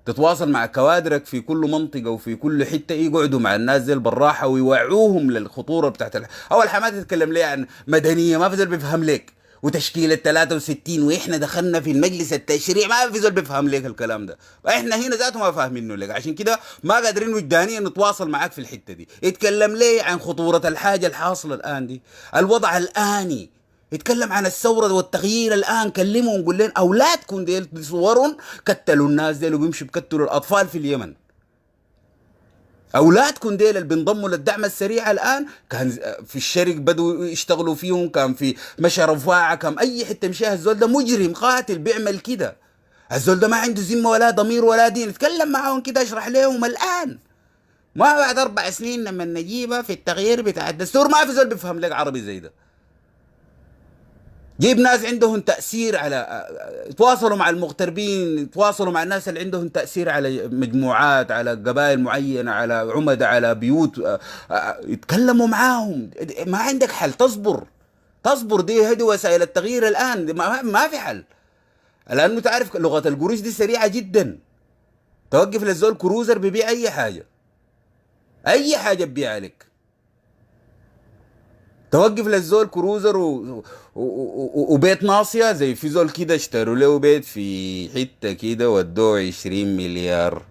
تتواصل مع كوادرك في كل منطقة وفي كل حتة، يقعدوا مع الناس دي بالراحة ويوعوهم للخطورة بتاعت أول حاجة ما تتكلم ليه عن مدنية، ما في زول بيفهم ليك، وتشكيلة 63 وإحنا دخلنا في المجلس التشريع، ما في زول بيفهم ليك الكلام ده. إحنا هنا ذاته ما فاهمينه لك، عشان كده ما قادرين وجدانيا نتواصل معاك في الحتة دي. اتكلم ليه عن خطورة الحاجة الحاصلة الآن دي، الوضع الآني. يتكلم عن الثورة والتغيير الآن. كلمهم قول لهم أولادكم ديل بصورهم كتلوا الناس ديل وبيمشوا بكتلوا الأطفال في اليمن. أولادكم ديل اللي بينضموا للدعم السريع الآن كان في الشرق بدوا يشتغلوا فيهم، كان في مشى رفاعة، كان أي حتة مشاها. الزول ده مجرم قاتل بيعمل كده. الزول ده ما عنده ذمة ولا ضمير ولا دين. اتكلم معاهم كده، اشرح لهم الآن، ما بعد 4 سنين لما نجيبها في التغيير بتاع الدستور ما في زول بيفهم لك عربي زي ده. جيب ناس عندهم تأثير على، تواصلوا مع المغتربين، تواصلوا مع الناس اللي عندهم تأثير على مجموعات، على قبائل معينة، على عمدة، على بيوت، يتكلموا معاهم. ما عندك حل، تصبر. دي هدي وسائل التغيير الآن، ما في حل. لأنه تعرف لغة القروش دي سريعة جدا. توقف للزول كروزر بيبيع أي حاجة ببيع لك. توقف للزول كروزر وبيت ناصية، زي في زول كده اشتروا له بيت في حتة كده ودوه 20 مليار،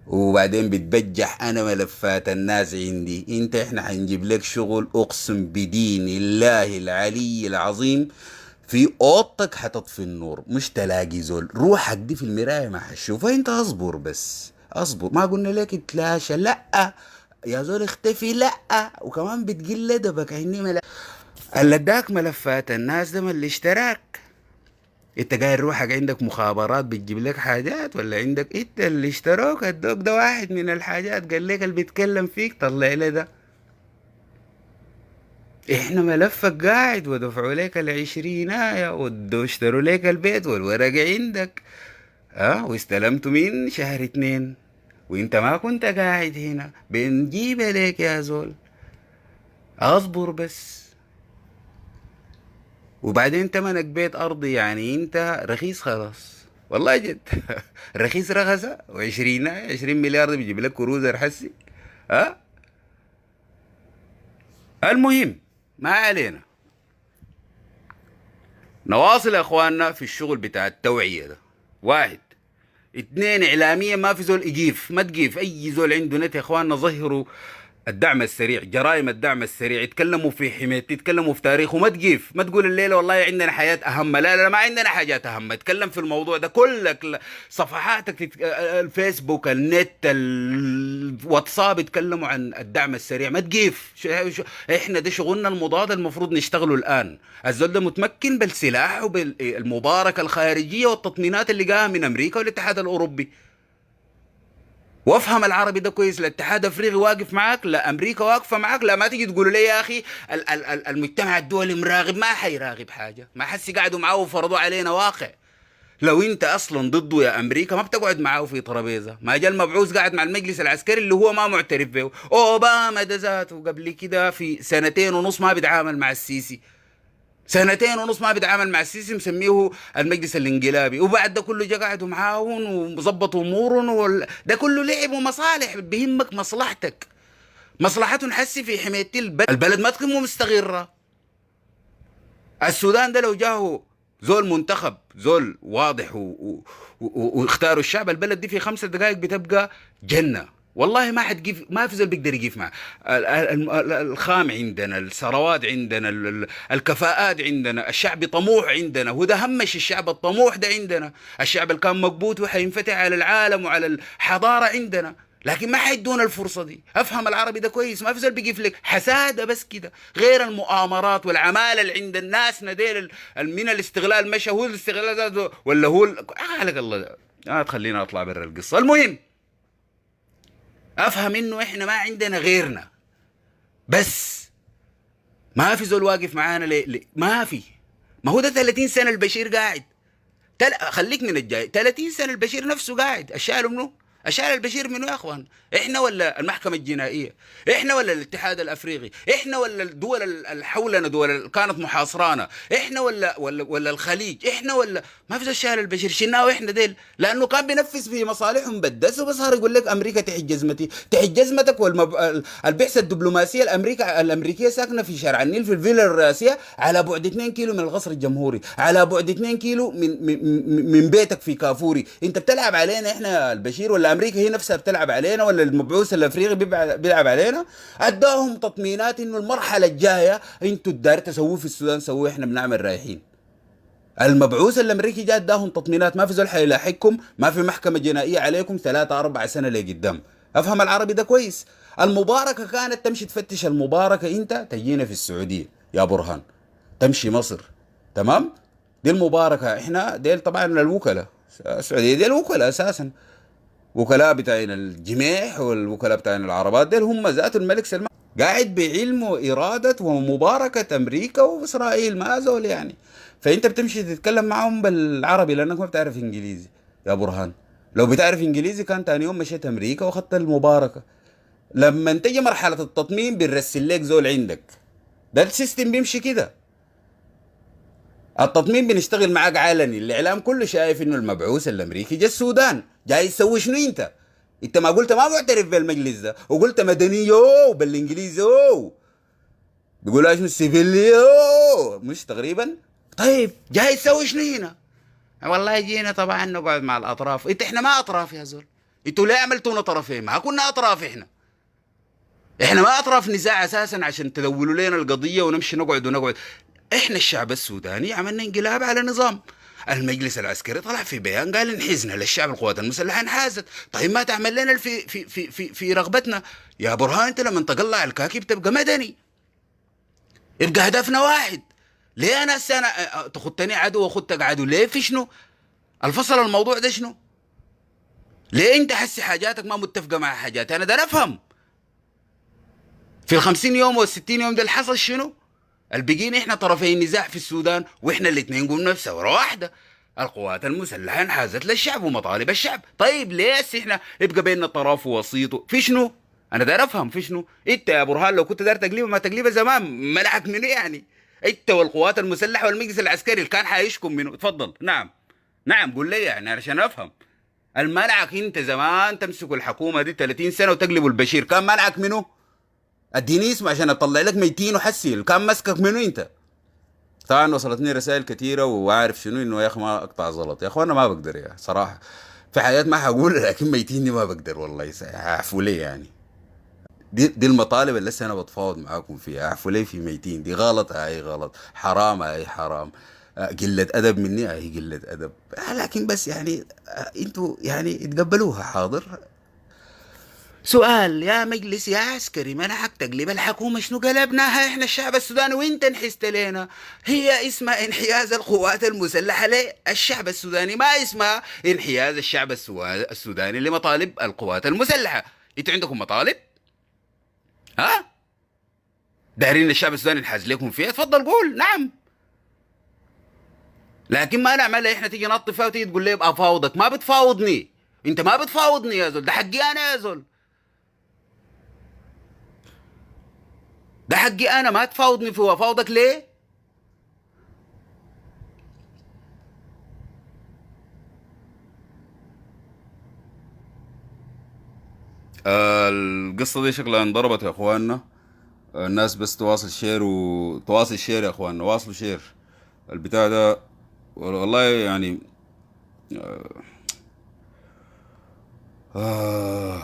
وبعدين بتبجح انا ملفات الناس عندي. انت احنا حنجيب لك شغل، اقسم بدين الله العلي العظيم في اوضتك حتطفي النور، مش تلاقي زول. روحك دي في المراية ما حتشوفها. انت اصبر بس، اصبر. ما قلنا لك اتلاشى، لا يا زول اختفي، لا. وكمان بتقل ادبك عندي اللي اداك ملفات الناس ده من الاشتراك. انت قايل روحك عندك مخابرات بتجيب لك حاجات، ولا عندك انت اللي اشتروك ادوك ده واحد من الحاجات، قال لك اللي بيتكلم فيك طلع لي ده. احنا ملفك قاعد ودفعوا لك 20 واشتروا لك البيت والورق عندك، واستلمته من شهر 2 وانت ما كنت قاعد هنا. بنجيب لك يا زول، اصبر بس. وبعدين تمنك بيت ارضي يعني انت رخيص خلاص، والله جد. رخيص رخصة، و20 20 مليار دي بيجيب لك كروزر حسي. المهم ما علينا، نواصل يا اخواننا في الشغل بتاع التوعية ده. 1 2 اعلاميا ما في زول يجيف، ما تجيف اي زول عنده نت يا اخواننا. ظهروا الدعم السريع، جرائم الدعم السريع، يتكلموا في حماية، يتكلموا في تاريخ، وما تجيف، ما تقول الليله والله عندنا حياه اهم. لا لا، ما عندنا حاجات اهم. اتكلم في الموضوع ده كلك، صفحاتك الفيسبوك، النت، الواتساب، يتكلموا عن الدعم السريع. ما تجيف. احنا ده شغلنا المضاد، المفروض نشتغله الان. الزول ده متمكن بالسلاح وبالمباركه الخارجيه والتطمينات اللي جاها من امريكا والاتحاد الاوروبي. وافهم العربي ده كويس. الاتحاد الافريقي واقف معاك، لا امريكا واقفه معاك. لا ما تيجي تقولوا لي يا اخي المجتمع الدولي مراقب. ما حيراقب حاجه، ما حسي قعدوا معاه وفرضوا علينا واقع. لو انت اصلا ضده يا امريكا ما بتقعد معاه في ترابيزه. ما جا المبعوث قاعد مع المجلس العسكري اللي هو ما معترف به. اوباما ده ذاته قبل كده في 2.5 سنين ما بيتعامل مع السيسي. 2.5 سنين ما بيتعامل مع السيسي، مسميه المجلس الانقلابي. وبعد ده كله جا قعدوا معاهم وظبطوا امورهم ده كله لعب ومصالح. بيهمك مصلحتك. مصلحتهم حسي في حمايه البلد ما تكون مستغره. السودان ده لو جاهو زول منتخب، زول واضح واختاروا الشعب، البلد دي في 5 دقائق بتبقى جنة. والله ما حد جيف، ما في زول بيقدر يجيف معه. الخام عندنا، الثروات عندنا، الكفاءات عندنا، الشعب طموح عندنا. وده همش الشعب الطموح ده عندنا. الشعب اللي كان مقبوت وحينفتح على العالم وعلى الحضارة عندنا، لكن ما حيدونا الفرصه دي. افهم العربي ده كويس. ما في زول بيقف لك حساده بس كده، غير المؤامرات والعماله اللي عند الناس نديل من الاستغلال. مشى هو الاستغلال ده ولا هو على الله ده. تخلينا اطلع برا القصه. المهم افهم انه احنا ما عندنا غيرنا، بس ما في زول واقف معانا. ليه؟ ما في. ما هو ده 30 سنه البشير قاعد. خليك من الجاي. 30 سنه البشير نفسه قاعد. الشاعر منه؟ الشاعر البشير منه يا اخوان؟ احنا ولا المحكمه الجنائيه؟ احنا ولا الاتحاد الافريقي؟ احنا ولا الدول اللي حولنا، دول اللي كانت محاصرانا؟ احنا ولا الخليج؟ احنا ولا ما في الشاعر البشير؟ شلناه احنا ديل لانه كان بينفذ في مصالحهم بدس. وبصار يقول لك امريكا تحت جزمتي. تحت جزمتك. البعثه الدبلوماسيه الامريكيه ساكنه في شارع النيل في الفيلا الرئاسيه على بعد 2 كيلو من القصر الجمهوري، على بعد 2 كيلو من بيتك في كافوري. انت بتلعب علينا احنا البشير، ولا امريكا هي نفسها بتلعب علينا، ولا المبعوث الافريقي بيلعب علينا؟ اداهم تطمينات انه المرحله الجايه انتوا الدار تسووه في السودان سووه، احنا بنعمل رايحين. المبعوث الامريكي جاء اداهم تطمينات. ما في زول حيلاحقكم، ما في محكمه جنائيه عليكم 3-4 سنة لقدام. افهم العربي ده كويس. المباركه كانت تمشي تفتش المباركه، انت تجينا في السعوديه يا برهان، تمشي مصر، تمام؟ دي المباركه. احنا ديل طبعا الوكلاء السعوديه، دي الوكلاء اساسا، وكلاء بتاعين الجميح والوكلاء بتاعين العربات. ديل هم ذات الملك سلمان قاعد بعلم وإرادة ومباركة أمريكا وإسرائيل، ما زول يعني. فأنت بتمشي تتكلم معهم بالعربي لأنك ما بتعرف إنجليزي يا برهان. لو بتعرف إنجليزي كان تاني يوم مشيت أمريكا وأخذت المباركة. لما تجي مرحلة التطمين بيرسل لك زول عندك. ده السيستم بيمشي كده. التطمين بنشتغل معاك علني، الاعلام كله شايف انه المبعوث الامريكي جا السودان. جاي يسوي شنو انت ما قلت ما معترف بالمجلس ده، وقلت مدني يو بالانجليزي يو، بيقولوا شنو السيفيلي يو، مش تقريبا؟ طيب جاي يسوي شنو هنا؟ والله جينا طبعا نقعد مع الاطراف. احنا ما اطراف يا زول. انتوا ليه عملتونا طرفين؟ ما كنا اطراف. احنا ما اطراف نزاع اساسا عشان تدولوا لنا القضيه ونمشي نقعد. احنا الشعب السوداني عملنا انقلاب على نظام. المجلس العسكري طلع في بيان قال انحزنا للشعب، القوات المسلحه انحازت. طيب ما تعمل لنا في رغبتنا يا برهان؟ انت لما تقلع الكاكي بتبقى مدني، يبقى هدفنا واحد. ليه انا تخدتني عدو واخدتك عدو؟ ليه؟ في شنو الفصل الموضوع ده شنو؟ ليه انت حسي حاجاتك ما متفقه مع حاجاتي؟ انا ده افهم. في 50 يوم و60 يوم ده اللي حصل شنو؟ البقينا احنا طرفي النزاع في السودان، واحنا الاثنين قمنا بثوره واحده. القوات المسلحه انحازت للشعب ومطالب الشعب. طيب ليه احنا يبقى بيننا طرف ووسيط؟ في شنو؟ انا داير افهم في شنو. انت يا برهان لو كنت داير تقليبه ما تقليبه زمان، منعك منه يعني؟ انت والقوات المسلحه والمجلس العسكري اللي كان حايشكم منه. اتفضل. نعم قول لي يعني علشان افهم. المنعك انت زمان تمسكوا الحكومه دي 30 سنه وتقلبوا البشير، كان منعك منه؟ اديني اسم عشان اطلع لك ميتين وحسي كان مسكك منو انت؟ طبعا وصلتني رسائل كثيره وعارف شنو انه يا اخي ما اقطع زلط يا اخوانا، ما بقدر يا صراحه في حاجات ما حقول، لكن ميتين دي ما بقدر والله. عفوا لي يعني. دي المطالب اللي لسه انا بتفاوض معاكم فيها. اعفوا لي في ميتين، دي غلط هاي غلط، حرام هاي حرام، قلة أدب مني هاي قلة أدب، لكن بس يعني انتوا يعني تقبلوها. حاضر. سؤال يا مجلس يا عسكري، ما انا حق تقلب الحكومة شنو قلبناها احنا الشعب السوداني وانت انحست لنا؟ هي اسمها انحياز القوات المسلحة للشعب السوداني، ما اسمها انحياز الشعب السوداني لمطالب القوات المسلحة. انتوا عندكم مطالب، ها؟ دايرين الشعب السوداني ينحاز لكم فيها، تفضل قول نعم. لكن ما نعملها احنا تيجي نطي فيها وتيجي تقول لي ابقى افاوضك. ما بتفاوضني انت، ما بتفاوضني يا زول، ده حقي انا يا زول، ده حقي انا، ما تفاوضني في افاوضك ليه؟ القصة دي شكلها انضربت يا اخواننا. الناس بس تواصل شير وتواصل شير يا اخواننا، واصلوا شير البتاع ده. والله يعني آه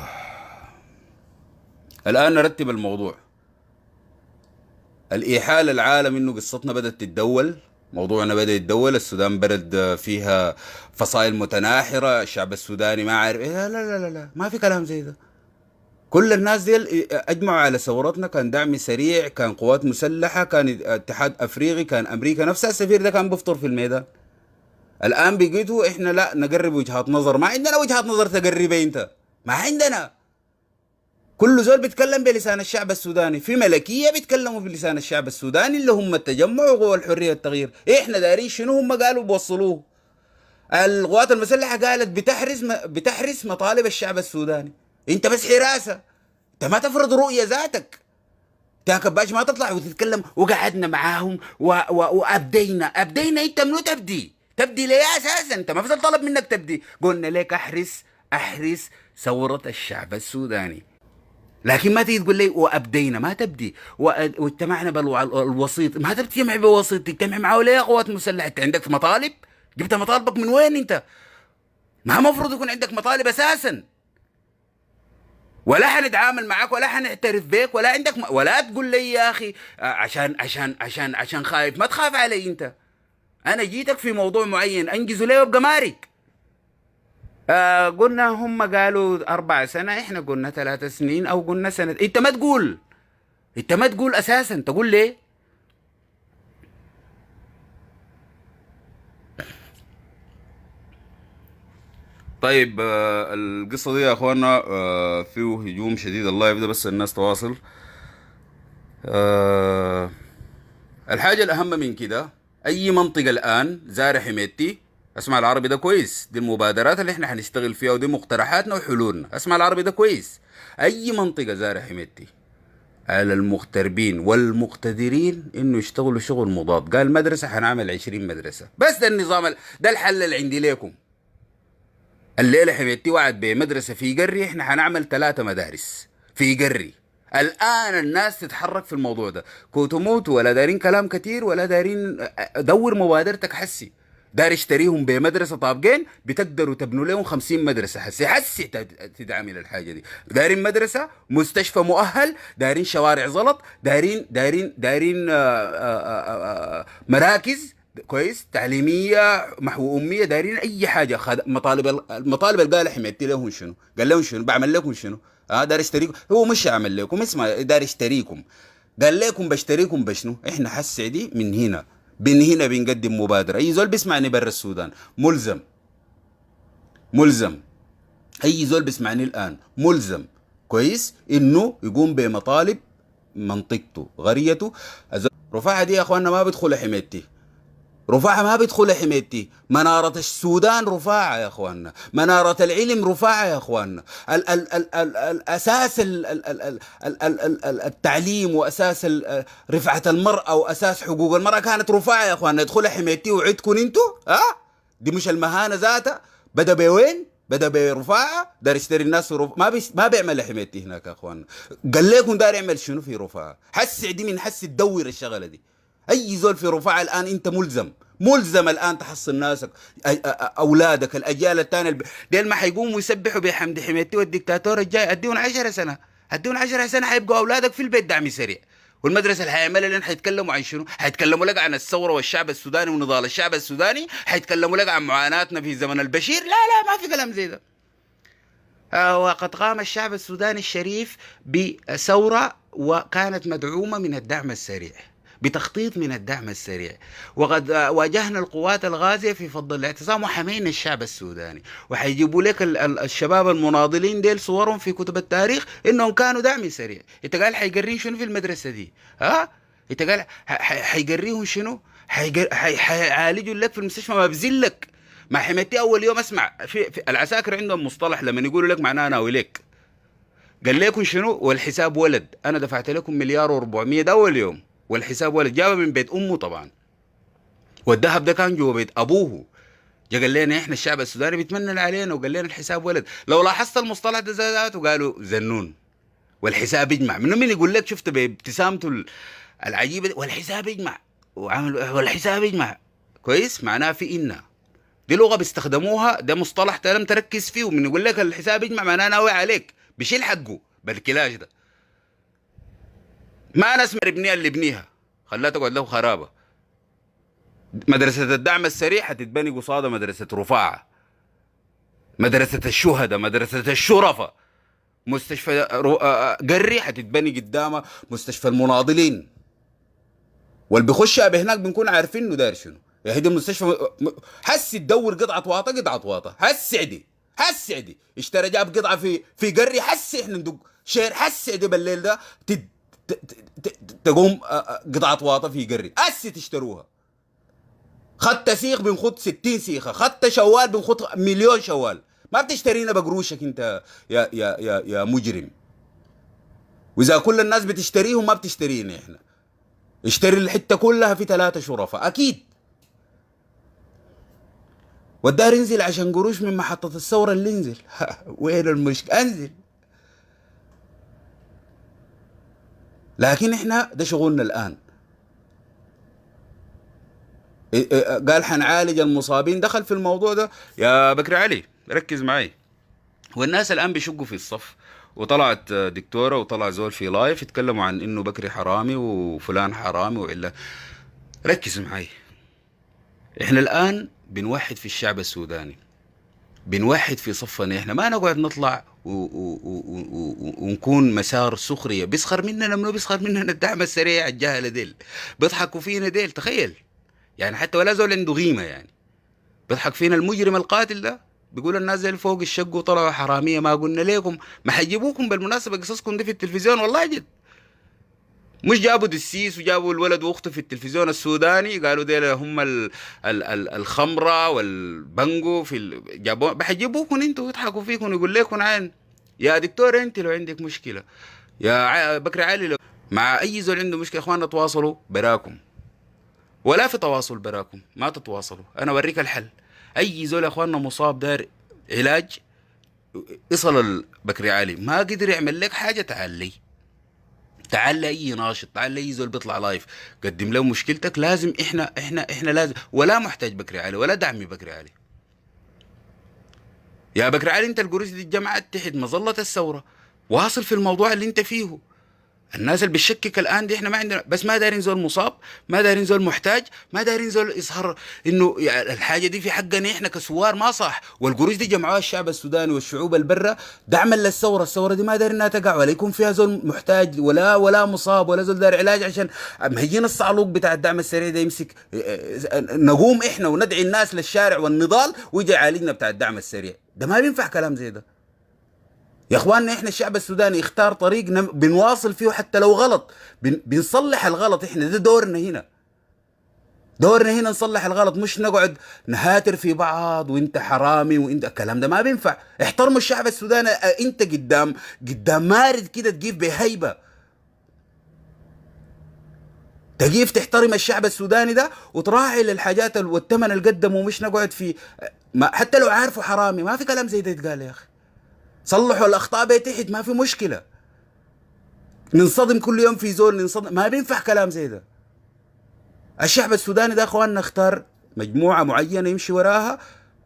الآن نرتب الموضوع. الإيحاء للعالم إنه قصتنا بدأت تتدول، موضوعنا بدأ يتدول، السودان بلد فيها فصائل متناحرة، الشعب السوداني ما عارف إيه. لا لا لا لا، ما في كلام زي ده. كل الناس دي اجمعوا على ثورتنا، كان دعم سريع، كان قوات مسلحة، كان اتحاد افريقي، كان امريكا. نفس السفير ده كان بيفطر في الميدان. الان بقيتوا احنا لا نقرب وجهات نظر، ما عندنا وجهات نظر تقربها انت، ما عندنا. كل زول بيتكلم بلسان الشعب السوداني، في ملكية بيتكلموا بلسان الشعب السوداني اللي هم التجمع وقوى الحرية والتغيير. احنا دارين شنو هم قالوا بوصلوه. القوات المسلحة قالت بتحرس مطالب الشعب السوداني. انت بس حراسة، انت ما تفرض رؤية ذاتك. تاكباش ما تطلع وتتكلم وقعدنا معاهم وابدينا. انت منو تبدي ليه اساسا؟ انت ما في طلب منك تبدي. قلنا لك احرس ثورة الشعب السوداني، لكن ما تيجي تقول لي وابدينا. ما تبدي واجتمعنا بالوسيط، ما تجتمع بوسيط، تجتمع معه ليه قوات مسلحة؟ انت عندك مطالب؟ جبت مطالبك من وين انت؟ ما مفروض يكون عندك مطالب اساسا، ولا حنتعامل معك ولا حنعترف بك ولا عندك ولا تقول لي يا اخي عشان خايف. ما تخاف علي انت. انا جيتك في موضوع معين انجزوا ليه وابقى مارك. قلنا هم قالوا 4 سنة، احنا قلنا 3 سنين او قلنا سنة. انت ما تقول اساسا، تقول ليه؟ طيب القصة دي يا اخوانا فيه هجوم شديد. الله يبدأ بس الناس تواصل. آه الحاجة الأهم من كده، أي منطقة الآن زارع حميتي، اسمع العربي ده كويس، دي المبادرات اللي احنا هنشتغل فيها ودي مقترحاتنا وحلولنا. اسمع العربي ده كويس. أي منطقة زارع حميتي على المغتربين والمقتدرين إنه يشتغلوا شغل مضاد. قال مدرسة حنعمل 20 مدرسة، بس ده النظام ده الحل اللي عندي ليكم. الليلة حميتي وعد بمدرسة في قري، احنا حنعمل 3 مدارس في قري. الآن الناس تتحرك في الموضوع ده، كوتوموت ولا دارين كلام كتير ولا دارين. دور مبادرتك حسي، دار اشتريهم بمدرسة طابقين، بتقدروا تبنوا لهم 50 مدرسة. حسي تدعمي للحاجة دي. دارين مدرسة، مستشفى مؤهل، دارين شوارع زلط، دارين مراكز كويس تعليميه محو اميه، دايرين اي حاجه. المطالب اللي قال حميتي لهم شنو؟ قال لهم شنو؟ بعمل لكم شنو؟ دار اشتريكم. هو مش اعمل لكم، اسمع، دار اشتريكم. قال لكم بشتريكم بشنو؟ احنا حس دي من هنا بنقدم مبادره. اي زول بيسمعني برا السودان ملزم. اي زول بيسمعني الان ملزم كويس انه يقوم بمطالب منطقته غريته. رفاعة دي يا اخواننا ما بيدخل حميتي، رفاعة ما بيدخل حميتي. منارة السودان رفاعة يا اخواننا، منارة العلم رفاعة يا اخواننا. الاساس التعليم واساس رفعة المرأة واساس حقوق المرأة كانت رفاعة يا اخواننا. يدخل حميتي وعدكم انتو. دي مش المهانة ذاتها. بدا بوين؟ بدا برفاعة. دار يشتري الناس في رفاعة. ما بيعمل حميتي هناك يا اخواننا. قال لكم دار يعمل شنو في رفاعة؟ حس دي من حس تدور الشغلة دي. اي زول في رفاعة الان انت ملزم الان تحصل ناسك، اولادك، الاجيال الثانيه ديل ما حيقوموا يسبحوا بحمد حميتي والدكتاتور الجاي اديهم 10 سنة. هديهم 10 سنه حيبقوا اولادك في البيت دعم سريع. والمدرسه اللي حيعملها لين حيتكلموا عن شنو؟ حيتكلموا لك عن الثوره والشعب السوداني ونضال الشعب السوداني، حيتكلموا لك عن معاناتنا في زمن البشير. لا لا، ما في كلام زي ده. وقد قام الشعب السوداني الشريف بثورة وكانت مدعومة من الدعم السريع، بتخطيط من الدعم السريع، وقد واجهنا القوات الغازية في فض الاعتصام وحمينا الشعب السوداني. وحيجيبوا لك الشباب المناضلين ديل صورهم في كتب التاريخ انهم كانوا دعم سريع. انت قال حيقرين شنو في المدرسة دي؟ انت قال حيقريهم شنو؟ حيعالجوا لك في المستشفى، ما بزلك. ما حميتي اول يوم اسمع في العساكر عندهم مصطلح لما يقولوا لك معناه انا وليك. قال لكم شنو؟ والحساب ولد. انا دفعت لكم مليار و400 ده اول يوم، والحساب ولد. جابه من بيت امه طبعا، والذهب ده كان جوا بيت ابوه. جا قال لنا احنا الشعب السوداني بيتمنن علينا، وقال لنا الحساب ولد. لو لاحظت المصطلح ده ذاته قالوا زنون. والحساب يجمع. من يقول لك شفت بابتسامته العجيبه دي والحساب يجمع، وعمل والحساب يجمع كويس، معناه في إنا. دي لغه بيستخدموها، ده مصطلح لم تركز فيه. ومن يقول لك الحساب يجمع معناه ناوي عليك، بشيل حقه بالكلاش ده. ما نسمع ابنيها اللي ابنيها خلاها تقعد له خرابه. مدرسه الدعم السريع حتتبني قصادها مدرسه رفاعه، مدرسه الشهداء، مدرسه الشرفاء. مستشفى قري حتتبني قدامها مستشفى المناضلين. واللي بيخش هناك بنكون عارفين انه داير شنو. يا هدي المستشفى حسي تدور قطعه واطه قطعه واطه، حسي عدي اشترى جاب قطعه في قري، حسي احنا ندق شير، حسي عدي بالليل ده تقوم قطعه واطه في قري، حسي تشتروها. خدت سيخ بنخد 60 سيخه، خدت شوال بنخد 1,000,000 شوال. ما بتشترينا بقروشك انت يا مجرم. واذا كل الناس بتشتريهم ما بتشترينا احنا. اشتري الحته كلها في 3 شرفاء اكيد. والدار ينزل عشان قروش من محطة الثورة اللي انزل. وين المشكلة؟ انزل. لكن احنا ده شغلنا الآن. قال حنعالج المصابين، دخل في الموضوع ده يا بكر علي، ركز معي. والناس الآن بيشقوا في الصف، وطلعت دكتورة وطلع زول في لايف يتكلموا عن انه بكري حرامي وفلان حرامي وإلا. ركز معي. احنا الآن بنوحد في الشعب السوداني، بنوحد في صفنا. احنا ما نقعد نطلع ونكون مسار سخرية. بيسخر مننا منو؟ بيسخر مننا الدعم السريع الجهلة ديل، بيضحكوا فينا ديل. تخيل يعني، حتى ولا زول عنده قيمة يعني. بيضحك فينا المجرم القاتل ده، بيقول الناس زي فوق الشق وطلعوا حرامية. ما قلنا لكم؟ ما حيجيبوكم بالمناسبة قصصكم دي في التلفزيون والله جد. مش جابوا دسيس وجابوا الولد واخته في التلفزيون السوداني قالوا ديل هم الخمره والبنجو جابوا. بحجيبوكم انتوا ويضحكوا فيكم ويقول لكم عين يا دكتور انت لو عندك مشكله، يا بكر علي لو مع اي زول عنده مشكله اخواننا تواصلوا براكم. ولا في تواصل براكم، ما تتواصلوا. انا اوريك الحل. اي زول اخواننا مصاب دار علاج اصل بكر علي، ما قدر يعمل لك حاجه تعال لي، تعال اي ناشط، تعال اي زول بيطلع لايف قدم له مشكلتك. لازم احنا لازم، ولا محتاج بكري علي ولا دعمي بكري علي. يا بكري علي انت القروش دي اتجمعت تحت مظله الثوره، واصل في الموضوع اللي انت فيه. الناس اللي بتشكك الان دي احنا ما عندنا، بس ما دايرين زول مصاب، ما دايرين زول محتاج، ما دايرين زول يظهر انه يعني الحاجه دي في حقنا احنا كسوار ما صح. والقروش دي جمعوها الشعب السوداني والشعوب البرة دعما للثوره. الثوره دي ما دايرين انها تقع ولا يكون فيها زول محتاج ولا مصاب ولا زول داير علاج عشان مهيجين الصعلوق بتاع الدعم السريع ده يمسك. نقوم احنا وندعي الناس للشارع والنضال ويجي يعالجنا بتاع الدعم السريع ده. ما بينفع كلام زي ده يا اخواننا. احنا الشعب السوداني اختار طريق بنواصل فيه حتى لو غلط، بنصلح الغلط. احنا ده دورنا هنا، دورنا هنا نصلح الغلط، مش نقعد نهاتر في بعض وانت حرامي وانت الكلام ده ما بينفع. احترموا الشعب السوداني. انت قدام مارد كده تجيب بهيبة، تجيب تحترم الشعب السوداني ده وتراعي للحاجات والثمن اللي قدمه. مش نقعد في حتى لو عارفه حرامي ما في كلام زي ده يتقال يا اخي. صلحوا الاخطاء بتحت ما في مشكله. ننصدم كل يوم في زول ننصدم، ما بينفع كلام زي ده. الشعب السوداني ده اخواننا اختار مجموعه معينه يمشي وراها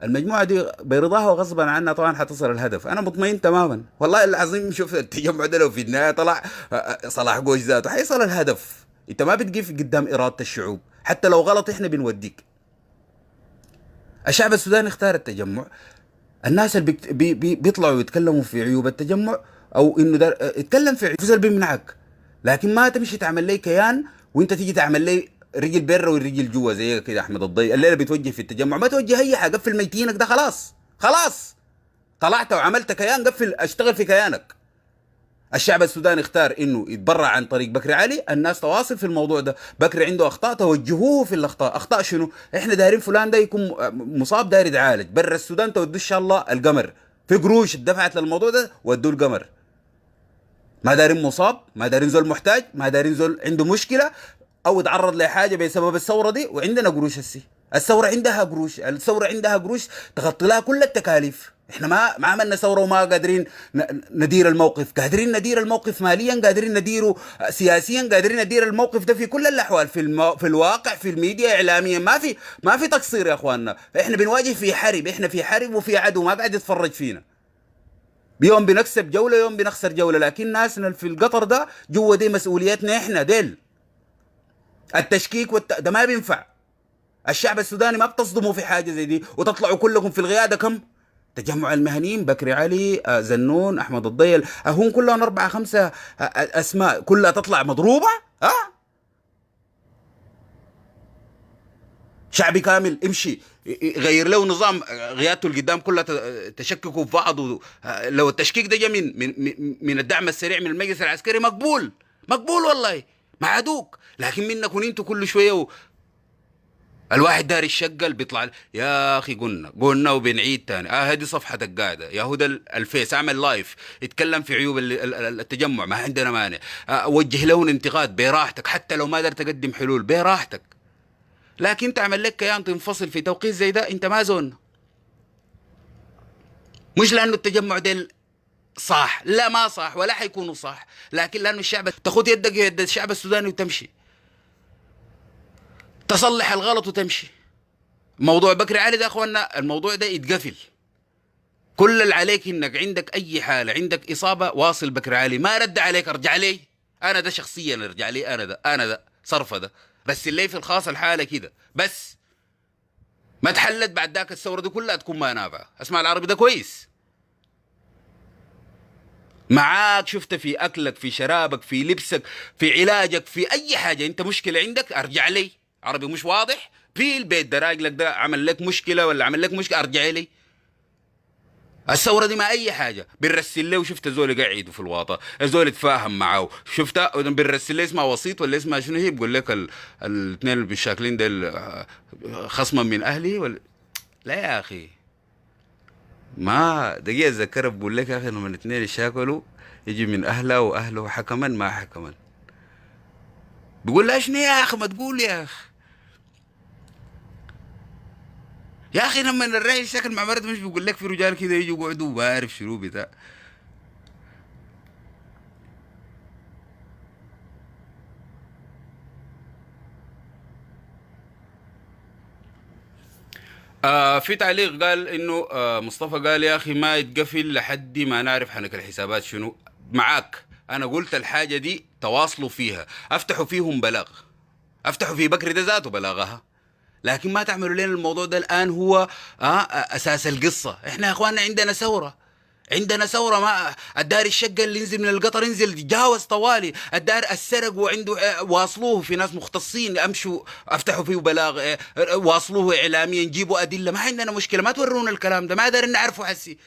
المجموعه دي برضاها وغصبا عنها طبعا حتصل الهدف. انا مطمئن تماما والله العظيم. شوف التجمع ده لو في النهايه طلع صلاح قوش ذاته حيصل الهدف. انت ما بتقف قدام اراده الشعوب، حتى لو غلط احنا بنوديك. الشعب السوداني اختار التجمع. الناس اللي بيطلعوا يتكلموا في عيوب التجمع او انه اتكلم في عيوب سلبي منعك، لكن ما تمشي تعمل لي كيان وانت تيجي تعمل لي رجل برا والرجل جوا زي كده. احمد الضي الليله بيتوجه في التجمع، ما توجه اي حاجه، قفل ميتينك ده خلاص. خلاص طلعت وعملت كيان، قفل اشتغل في كيانك. الشعب السوداني اختار انه يتبرع عن طريق بكري علي. الناس تواصل في الموضوع ده. بكري عنده اخطاء، توجهوه في الاخطاء. اخطاء شنو؟ احنا دايرين فلان ده يكون مصاب داير يتعالج برا السودان، تودوه ان شاء الله القمر. في قروش اتدفعت للموضوع ده ودوه القمر. ما دايرين مصاب، ما دايرين زول محتاج، ما دايرين زول عنده مشكله او يتعرض لحاجه بسبب الثوره دي. وعندنا قروش الثوره عندها قروش. الثوره عندها قروش تغطي لها كل التكاليف. احنا ما عملنا ثوره وما قادرين ندير الموقف. قادرين ندير الموقف ماليا، قادرين نديره سياسيا، قادرين ندير الموقف ده في كل الاحوال، في الواقع، في الميديا، اعلاميا. ما في تقصير يا اخواننا. احنا بنواجه في حرب، احنا في حرب وفي عدو ما قاعد يتفرج فينا. بيوم بنكسب جوله، يوم بنخسر جوله، لكن ناسنا في القطر ده جوا دي مسؤوليتنا احنا ديل. التشكيك ده ما بينفع. الشعب السوداني ما بتصدموا في حاجه زي دي وتطلعوا كلكم في القياده. كم تجمع المهنيين؟ بكري علي، زنون، احمد الضيل، هم كلهم 4 5 اسماء كلها تطلع مضروبه. شعبي كامل امشي غير له نظام قيادته القدام كلها تشككوا في بعض. لو التشكيك ده جاء من الدعم السريع من المجلس العسكري مقبول، مقبول والله، ما عادوك. لكن منكم انتوا كل شويه الواحد داري الشقل بيطلع يا اخي قلنا وبنعيد تاني. هذه صفحه القاعده يا هدى الفيس، اعمل لايف اتكلم في عيوب التجمع، ما عندنا مانع. وجه لهم انتقاد براحتك، حتى لو ما قدرت تقدم حلول براحتك. لكن تعمل لك كيان تنفصل في توقيت زي ده، انت ما زون. مش لانه التجمع ده صح، لا ما صح ولا حيكونوا صح، لكن لانه الشعب تاخذ يدك يد الشعب السوداني وتمشي تصلح الغلط وتمشي. موضوع بكري علي ده اخوانا الموضوع ده يتقفل. كل اللي عليك انك عندك اي حاله، عندك اصابه، واصل بكري علي. ما رد عليك ارجع لي انا، ده شخصيا ارجع لي انا ده صرفه ده. بس اللي في الخاص الحاله كده بس. ما تحلت بعد ذاك الثوره دي كلها تكون ما نافعه. اسمع العربي ده كويس. معاك شفت في اكلك، في شرابك، في لبسك، في علاجك، في اي حاجه انت مشكله عندك ارجع لي. عربي مش واضح؟ في البيت ده راجلك ده عمل لك مشكله ولا عمل لك مشكله ارجع لي. الثوره دي ما اي حاجه بنرسل له. وشفت زول قاعد في الواطه، زول يتفاهم معاه، شفت بنرسل له اسمها وسيط ولا اسمها شنو هي، بقول لك الاثنين اللي بالشاكلين ده خصما من اهلي ولا لا يا اخي. ما دقيقه اتذكرها بقول لك يا اخي لما الاثنين يشاكلوا يجي من اهله واهله حكما ما حكما. بيقول لها شنو يا اخي ما تقول يا اخي. يا اخي لما الرئيس شكل مع مرته مش بيقول لك في رجال كده يجوا يقعدوا ما عارف شنو بتاع. في تعليق قال انه مصطفى قال يا اخي ما يتقفل لحد ما نعرف حنك الحسابات شنو. معاك انا قلت الحاجه دي تواصلوا فيها، افتحوا فيهم بلاغ، افتحوا في بكري ده ذاته بلاغها، لكن ما تعملوا لنا الموضوع ده الان هو اساس القصه. احنا يا اخواننا عندنا ثوره، عندنا ثوره. ما الدار الشقه اللي ينزل من القطر ينزل جاوز طوالي. الدار السرق وعنده واصلوه في ناس مختصين امشوا افتحوا فيه بلاغ، واصلوه اعلاميا، جيبوا ادله. ما عندنا مشكله، ما تورونا الكلام ده، ما دارين نعرفه حسي.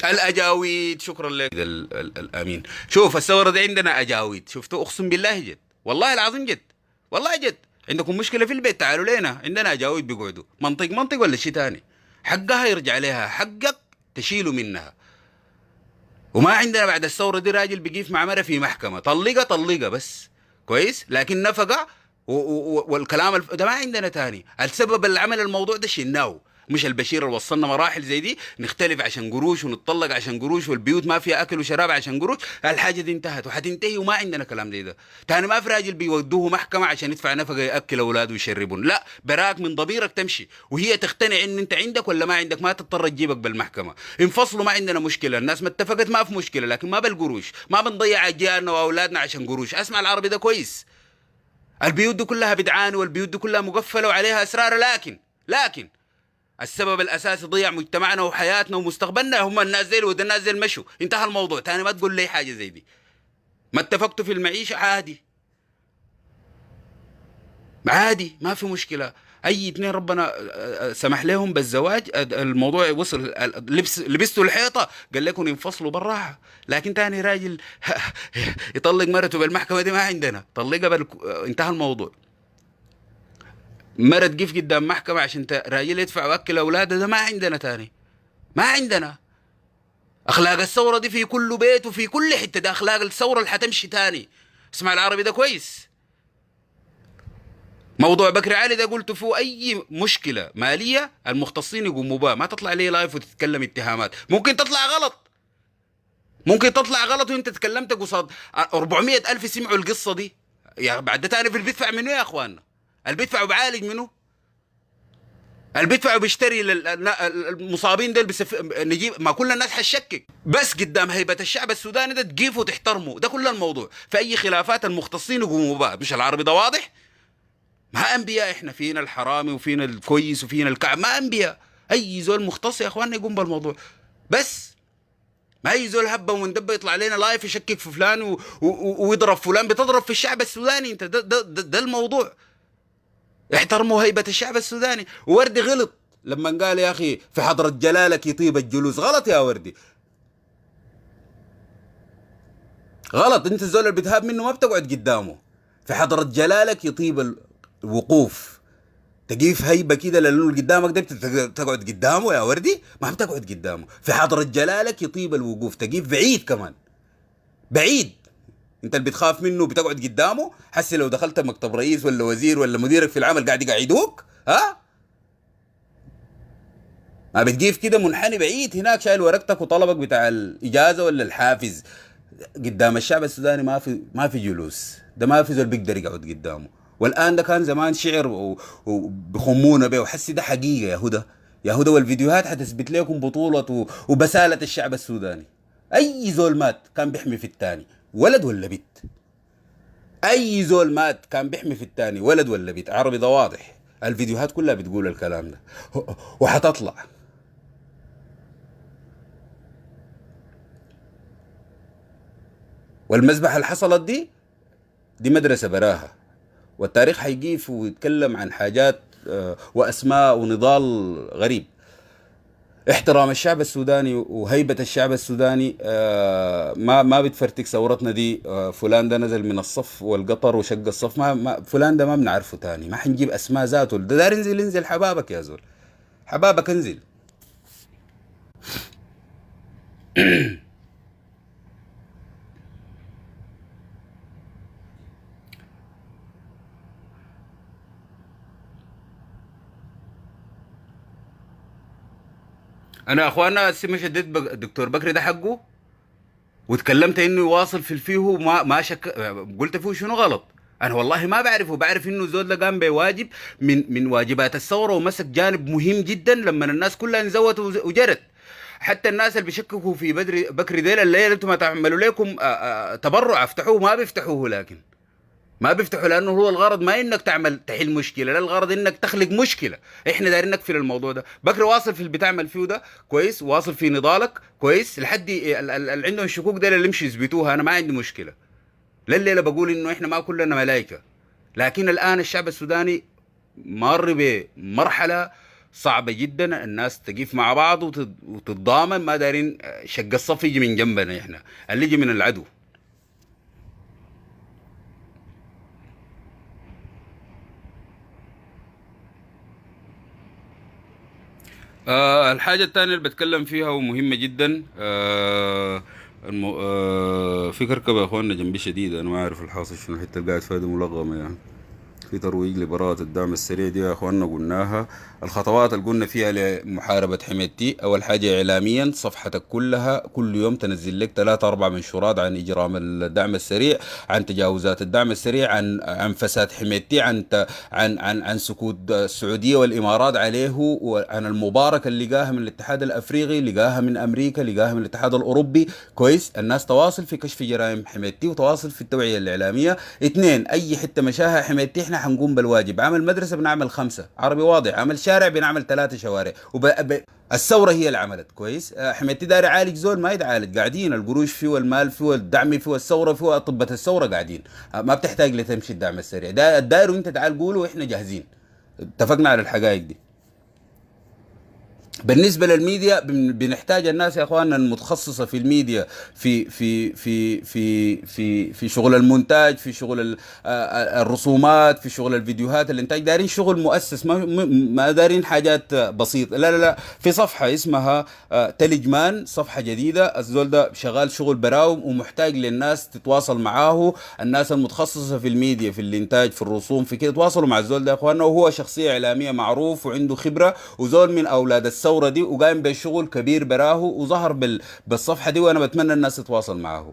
الاجاويد شكرا لك الامين. شوف الثوره دي عندنا اجاويد، شفتوا اقسم بالله جد والله العظيم جد والله جد. عندكم مشكله في البيت تعالوا لنا، عندنا اجاويد بيقعدوا. منطق ولا شيء ثاني. حقها يرجع لها، حقك تشيله منها. وما عندنا بعد الثوره دي راجل بيقيف مع مره في محكمه طلقه بس كويس، لكن نفقه والكلام ده ما عندنا تاني. السبب اللي عمل الموضوع ده شلناه، مش البشير اللي وصلنا مراحل زي دي نختلف عشان قروش ونتطلق عشان قروش والبيوت ما فيها اكل وشراب عشان قروش. الحاجه دي انتهت وحتنتهي وما عندنا كلام زي ده تاني. ما في راجل بيودوه محكمه عشان يدفع نفقه ياكل اولاده ويشربون، لا، براك من ضميرك تمشي وهي تقتنع ان انت عندك ولا ما عندك، ما تضطر تجيبك بالمحكمه. انفصلوا ما عندنا مشكله، الناس ما اتفقت ما في مشكله، لكن ما بالقروش، ما بنضيع اجيالنا واولادنا عشان قروش. اسمع العربي ده كويس. البيوت دي كلها بدعان والبيوت دي كلها مقفله وعليها اسرار، لكن السبب الاساسي ضيع مجتمعنا وحياتنا ومستقبلنا هم الناس زي وده الناس زي المشوا. انتهى الموضوع. تاني ما تقول لي حاجه زي دي. ما اتفقتوا في المعيشه عادي، عادي ما في مشكله. اي اتنين ربنا سمح لهم بالزواج، الموضوع وصل لبستوا الحيطه قال لكم ينفصلوا بالراحه. لكن تاني راجل يطلق مرته بالمحكمه دي ما عندنا، طلقها انتهى الموضوع. مرة تقف قدام محكمة عشان راجل يدفع وأكل أولاده، ده ما عندنا تاني، ما عندنا. أخلاق الثورة دي في كل بيت وفي كل حتة، ده أخلاق الثورة اللي حتمشي تاني. اسمع العربي ده كويس. موضوع بكري علي ده قلت فيه أي مشكلة مالية المختصين يقوموا بها، ما تطلع لي لايف وتتكلم اتهامات. ممكن تطلع غلط وانت تكلمت قصاد 400 ألف سمعوا القصة دي. يا بعد ده تاني في اللي بيدفع منه يا أخواننا، اللي بيدفع وبعالج منه، اللي بيدفع وبيشتري المصابين دول نجيب. ما كل الناس حتشكك، بس قدام هيبة الشعب السوداني ده تقيفوا وتحترموا، ده كل الموضوع. في أي خلافات المختصين يقوموا بها. مش العربي ده واضح؟ ما أنبياء إحنا، فينا الحرامي وفينا الكويس وفينا الكعب، ما أنبياء. أي زول مختص يا أخواننا يقوم بالموضوع بس. ما أي زول هبة ومندبة يطلع علينا لايف يشكك في فلان ويضرب فلان. بتضرب في الشعب السوداني أنت. ده الموضوع. احترموا هيبة الشعب السوداني. وردي غلط لما قال يا أخي في حضرة جلالك يطيب الجلوس. غلط يا وردي، غلط. انت الزول اللي بتهاب منه ما بتقعد قدامه. في حضرة جلالك يطيب الوقوف، تقيف هيبة كده لأنه اللي قدامك ده بتقعد قدامه يا وردي، ما بتقعد قدامه. في حضرة جلالك يطيب الوقوف، تقيف بعيد كمان، بعيد. انت اللي بتخاف منه بتقعد قدامه. حسي لو دخلت مكتب رئيس ولا وزير ولا مديرك في العمل قاعد يقعدوك، ها؟ ما بتجيف كده منحني بعيد هناك شايل ورقتك وطلبك بتاع الإجازة ولا الحافز. قدام الشعب السوداني ما في جلوس. ده ما في زول بيقدر يقعد قدامه. والآن ده كان زمان شعر وبخمونا به، وحسي ده حقيقة يا هدى والفيديوهات حتثبت لكم بطولة وبسالة الشعب السوداني. أي زول مات كان بيحمي في التاني، ولد ولا بنت. أي زول مات كان بيحمي في التاني، ولد ولا بنت. عربي ده واضح، الفيديوهات كلها بتقول الكلام ده وحتطلع. والمذبحة اللي حصلت دي مدرسة براها، والتاريخ حيجيف ويتكلم عن حاجات وأسماء ونضال غريب. احترام الشعب السوداني وهيبة الشعب السوداني ما بتفرتك ثورتنا دي. فلان ده نزل من الصف والقطر وشق الصف، ما فلان ده ما بنعرفه تاني. ما حنجيب أسماء ذاته. ده دار انزل حبابك يا زول، حبابك انزل. انا اخوانا سمع شديت الدكتور بكري ده حقه، وتكلمت انه يواصل في الفيه ما قلت فيه شنو غلط. انا والله ما بعرفه، بعرف انه زول ده قام بواجب من واجبات الثوره ومسك جانب مهم جدا لما الناس كلها انزوت وجرت. حتى الناس اللي بيشككوا في بكري ديل الليله انتم ما تعملوا لكم تبرع افتحوه، ما بيفتحوه. لكن ما بيفتحوا لانه هو الغرض ما انك تحل مشكله، لا، الغرض انك تخلق مشكله. احنا دايرين نقفل الموضوع ده. بكري واصل في اللي بتعمل فيه ده كويس، واصل في نضالك كويس لحد اللي عندهم شكوك ده اللي يمشي يثبتوها. انا ما عندي مشكله. لليله بقول انه احنا ما كلنا ملائكه، لكن الان الشعب السوداني مر بمرحله صعبه جدا. الناس تقف مع بعض وتتضامن، ما دايرين شق الصف يجي من جنبنا، احنا اللي يجي من العدو. الحاجة الثانية اللي بتكلم فيها ومهمة جدا، في كركبة يا اخواننا جنبي شديد، انا ما اعرف الحاصل شنو، الحتة اللي قاعد فيها دي ملغمة يعني. في ترويج لبراءة الدعم السريع دي يا اخواننا قلناها. الخطوات اللي قلنا فيها لمحاربة حميتي: اول حاجة اعلاميا صفحتك كلها كل يوم تنزل لك 3 4 منشورات عن اجرام الدعم السريع، عن تجاوزات الدعم السريع، عن فساد حميتي، عن سكوت السعودية والامارات عليه، وعن المباركة اللي لقاها من الاتحاد الافريقي، لقاها من امريكا، لقاها من الاتحاد الاوروبي. كويس، الناس تواصل في كشف جرائم حميتي وتواصل في التوعية الإعلامية. اثنين، أي حتة مشاها حميتي احنا حنقوم بالواجب. عمل مدرسة بنعمل 5 عربي واضح، عمل شارع بنعمل 3 شوارع. الثورة هي اللي عملت. كويس، حميتي داري يعالج زول ما يتعالج، قاعدين القروش فيه والمال فيه والدعم فيه والثورة فيه وأطباء الثورة قاعدين، ما بتحتاج لتمشي الدعم السريع ده الداير، وانت تعال قولوا واحنا جاهزين. اتفقنا على الحقائق دي. بالنسبه للميديا بنحتاج الناس يا اخواننا المتخصصه في الميديا، في شغل المونتاج، في شغل الرسومات، في شغل الفيديوهات، الانتاج. دارين شغل مؤسس، ما دارين حاجات بسيطه. لا لا لا، في صفحه اسمها تلجمان، صفحه جديده. الزول ده شغال شغل براوم ومحتاج للناس تتواصل معاه. الناس المتخصصه في الميديا، في الانتاج، في الرسوم، في كده، تواصلوا مع الزول ده يا اخواننا. وهو شخصيه اعلاميه معروف وعنده خبره، وزول من اولاد الثوره دي، وقايم بشغل كبير براه، وظهر بالصفحه دي، وانا بتمنى الناس تتواصل معاه.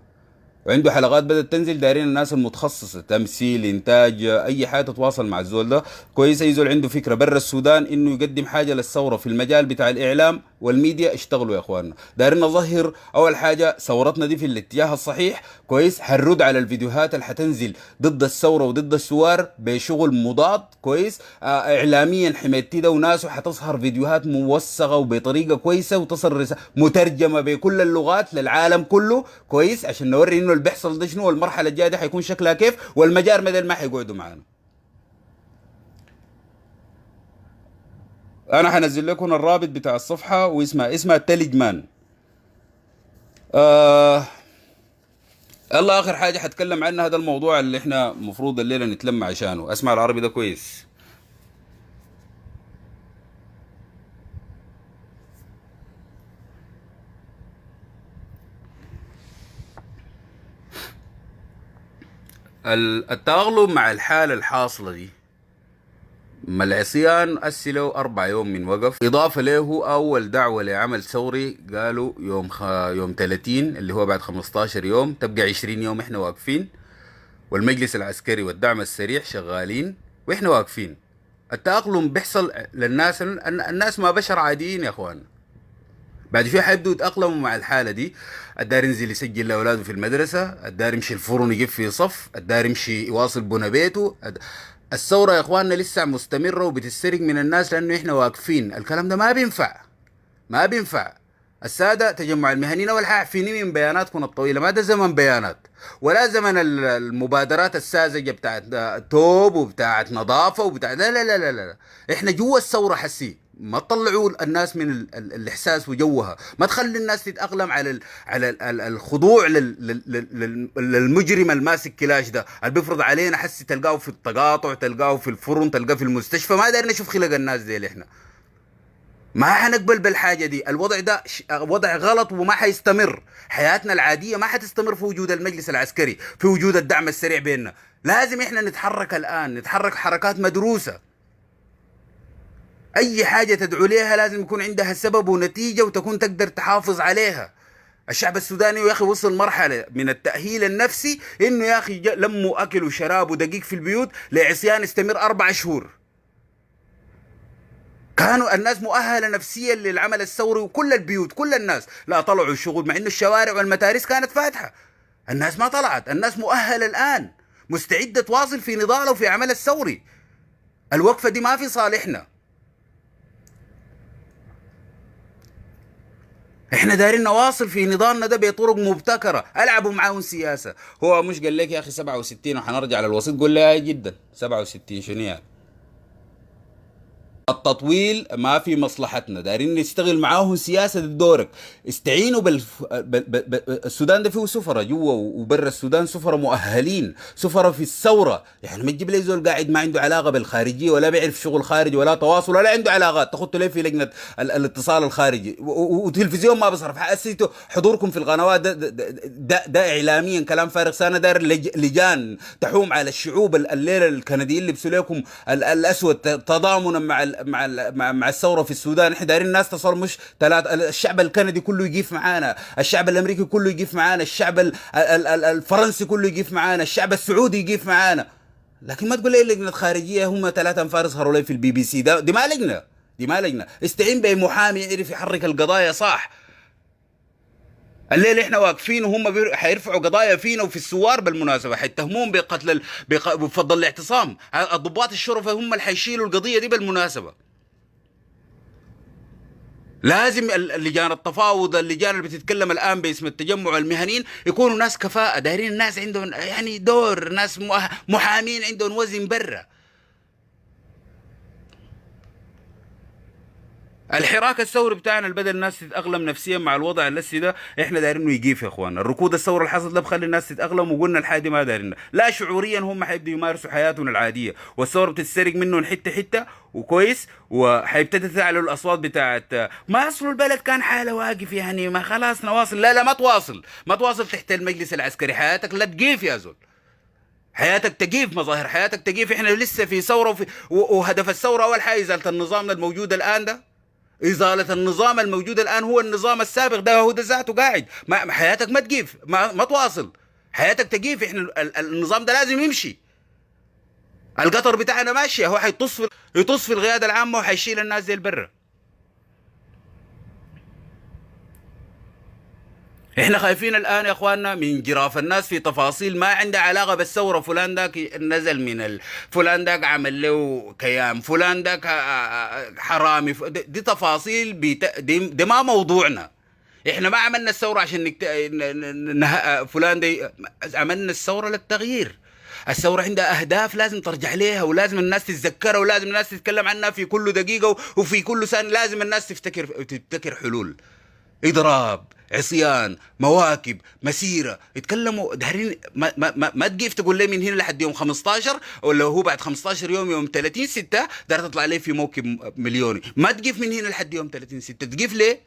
وعنده حلقات بدأت تنزل. دارين الناس المتخصصة تمثيل، إنتاج، أي حاجة، تتواصل مع الزول ده. كويس، أي زول عنده فكرة برا السودان إنه يقدم حاجة للثورة في المجال بتاع الإعلام والميديا، اشتغلوا يا إخواننا. دارين نظهر أول حاجة ثورتنا دي في الاتجاه الصحيح. كويس، حنرد على الفيديوهات اللي حتنزل ضد الثورة وضد الثوار بشغل مضاد. كويس، إعلاميا حميتي ده وناسه حتظهر فيديوهات موثقة وبطريقة كويسة، وتصل مترجمة بكل اللغات للعالم كله. كويس، عشان نوري إنه اللي بيحصل ده شنو، والمرحله الجايه دي حيكون شكلها كيف، والمجارمه دي ما حيقعدوا معانا. انا حنزل لكم الرابط بتاع الصفحه، اسمها تلجمان. الله، اخر حاجه حتكلم عنها هذا الموضوع اللي احنا المفروض الليله نتلم عشانه. اسمع العربي ده كويس. التأقلم مع الحالة الحاصلة دي، ما العصيان أسلوا 4 يوم من وقف، إضافة له أول دعوة لعمل ثوري قالوا يوم 30 اللي هو بعد 15 يوم، تبقى 20 يوم إحنا واقفين، والمجلس العسكري والدعم السريع شغالين وإحنا واقفين. التأقلم بيحصل للناس، الناس ما بشر عاديين يا أخوان. بعد شوي حيبدوا يتأقلموا مع الحالة دي. الدار ينزل يسجل لأولاده في المدرسة، الدار يمشي الفرن يقف في صف، الدار يمشي يواصل بنا بيته. الثورة يا اخواننا لسه مستمرة وبتسترق من الناس لأنه احنا واقفين. الكلام ده ما بينفع، ما بينفع. السادة تجمع المهنيين أول حاجة عفيني من بياناتكم الطويلة، ما ده زمن بيانات ولا زمن المبادرات الساذجة بتاعت توب وبتاعت نظافة وبتاعت لا لا لا لا لا. احنا جوا الثورة حسي، ما تطلعوا الناس من الاحساس وجوها. ما تخلي الناس تتاقلم على الخضوع للمجرم الماسك كلاش ده اللي بيفرض علينا. حسي تلقاه في التقاطع، تلقاه في الفرن، تلقاه في المستشفى. ما دارين نشوف خلق الناس دي. احنا ما حنقبل بالحاجة دي. الوضع ده وضع غلط وما حيستمر. حياتنا العادية ما حتستمر في وجود المجلس العسكري، في وجود الدعم السريع بيننا. لازم احنا نتحرك الآن، نتحرك حركات مدروسة. أي حاجة تدعو ليها لازم يكون عندها سبب ونتيجة، وتكون تقدر تحافظ عليها. الشعب السوداني يا أخي وصل مرحلة من التأهيل النفسي إنه يا أخي لموا أكل وشراب ودقيق في البيوت لعصيان يستمر 4 شهور. كانوا الناس مؤهلة نفسيا للعمل الثوري، وكل البيوت كل الناس لا طلعوا الشغل، مع إنه الشوارع والمدارس كانت فاتحة. الناس ما طلعت. الناس مؤهلة الآن، مستعدة تواصل في نضالها وفي عمل الثوري. الوقفة دي ما في صالحنا. احنا دايرين نواصل في نضالنا ده بطرق مبتكره. العبوا معاهم سياسه. هو مش قال لك يا اخي 67 وحنرجع للوسيط؟ قول لي جدا 67 شنو يعني؟ التطويل ما في مصلحتنا، دايرين نشتغل معاهم سياسة دورك. استعينوا السودان ده فيه سفرة جوا وبرا السودان، سفرة مؤهلين، سفرة في الثورة. يعني ما تجيب لي زول قاعد ما عنده علاقة بالخارجية ولا بيعرف شغل خارجي ولا تواصل ولا عنده علاقات، تاخذته ليه في لجنة الاتصال الخارجي وتلفزيون ما بصرف حسيتوا حضوركم في القنوات ده اعلاميا كلام فارغ. سنة دار لجان تحوم على الشعوب الليلة الكنديين اللي لبسوا لكم الاسود تضامنا مع الثوره في السودان. احنا دايرين الناس تصل مش ثلاث، الشعب الكندي كله يقف معانا، الشعب الامريكي كله يقف معانا، الشعب الفرنسي كله يقف معانا، الشعب السعودي يقف معانا. لكن ما تقول لي لجنه خارجيه هم 3 أنفار يظهروا لي في البي بي سي، دي ما لجنه، دي ما لجنه. استعين بمحامي يعرف يحرك القضايا صح. الليل احنا واقفين وهم حيرفعوا قضايا فينا وفي السوار بالمناسبه، حيتهمون بقتل بفضل الاعتصام. الضباط الشرفه هم اللي حيشيلوا القضيه دي بالمناسبه. لازم اللجان التفاوض، اللجان اللي بتتكلم الان باسم التجمع المهنيين يكونوا ناس كفاءه، دايرين الناس عندهم يعني دور، ناس محامين عندهم وزن برا. الحراك الثوري بتاعنا اللي بدل الناس تتأقلم نفسيا مع الوضع اللسي ده، احنا دايرين انه يجيف يا اخوانا. الركود الثوري اللي حصل ده بخلي الناس تتأقلم، وقلنا الحاجه دي ما دايرين، لا شعوريا هم حيبدوا يمارسوا حياتهم العاديه، والثوره بتتسرق منهم حته حته وكويس، وحيبتدي تعلوا الاصوات بتاعت ما اصل البلد كان حاله واقف يعني ما خلاص نواصل. لا ما تواصل، ما تواصل تحت المجلس العسكري. حياتك لا تجيف يا زول، حياتك تجيف، مظاهر حياتك تجيف. احنا لسه في ثوره وهدف الثوره اول حاجه ازاله النظام الموجود الان ده. إزالة النظام الموجود الآن هو النظام السابق ده، هو ده ذاته قاعد. ما حياتك ما تجيف، ما تواصل، حياتك تجيف. احنا النظام ده لازم يمشي. القطر بتاعنا ماشي، هو يطص في القيادة العامة وحيشيل الناس دي البرة. احنا خايفين الان يا اخواننا من جراف الناس في تفاصيل ما عندها علاقه بالثوره. فلان داك نزل من فلان داك عمل له كيام، فلان داك حرامي، دي تفاصيل دي ما موضوعنا. احنا ما عملنا الثوره عشان فلان دي، عملنا الثوره للتغيير. الثوره عندها اهداف لازم ترجع ليها، ولازم الناس تتذكرها، ولازم الناس تتكلم عنها في كل دقيقه وفي كل ثانيه. لازم الناس تبتكر حلول، اضراب، عصيان، مواكب، مسيره، يتكلموا دايرين. ما تجيف تقول لي من هنا لحد يوم 15 ولا هو بعد 15 يوم 30/6 دار تطلع لي في موكب مليوني. ما تجيف من هنا لحد يوم 30/6. تجيف ليه؟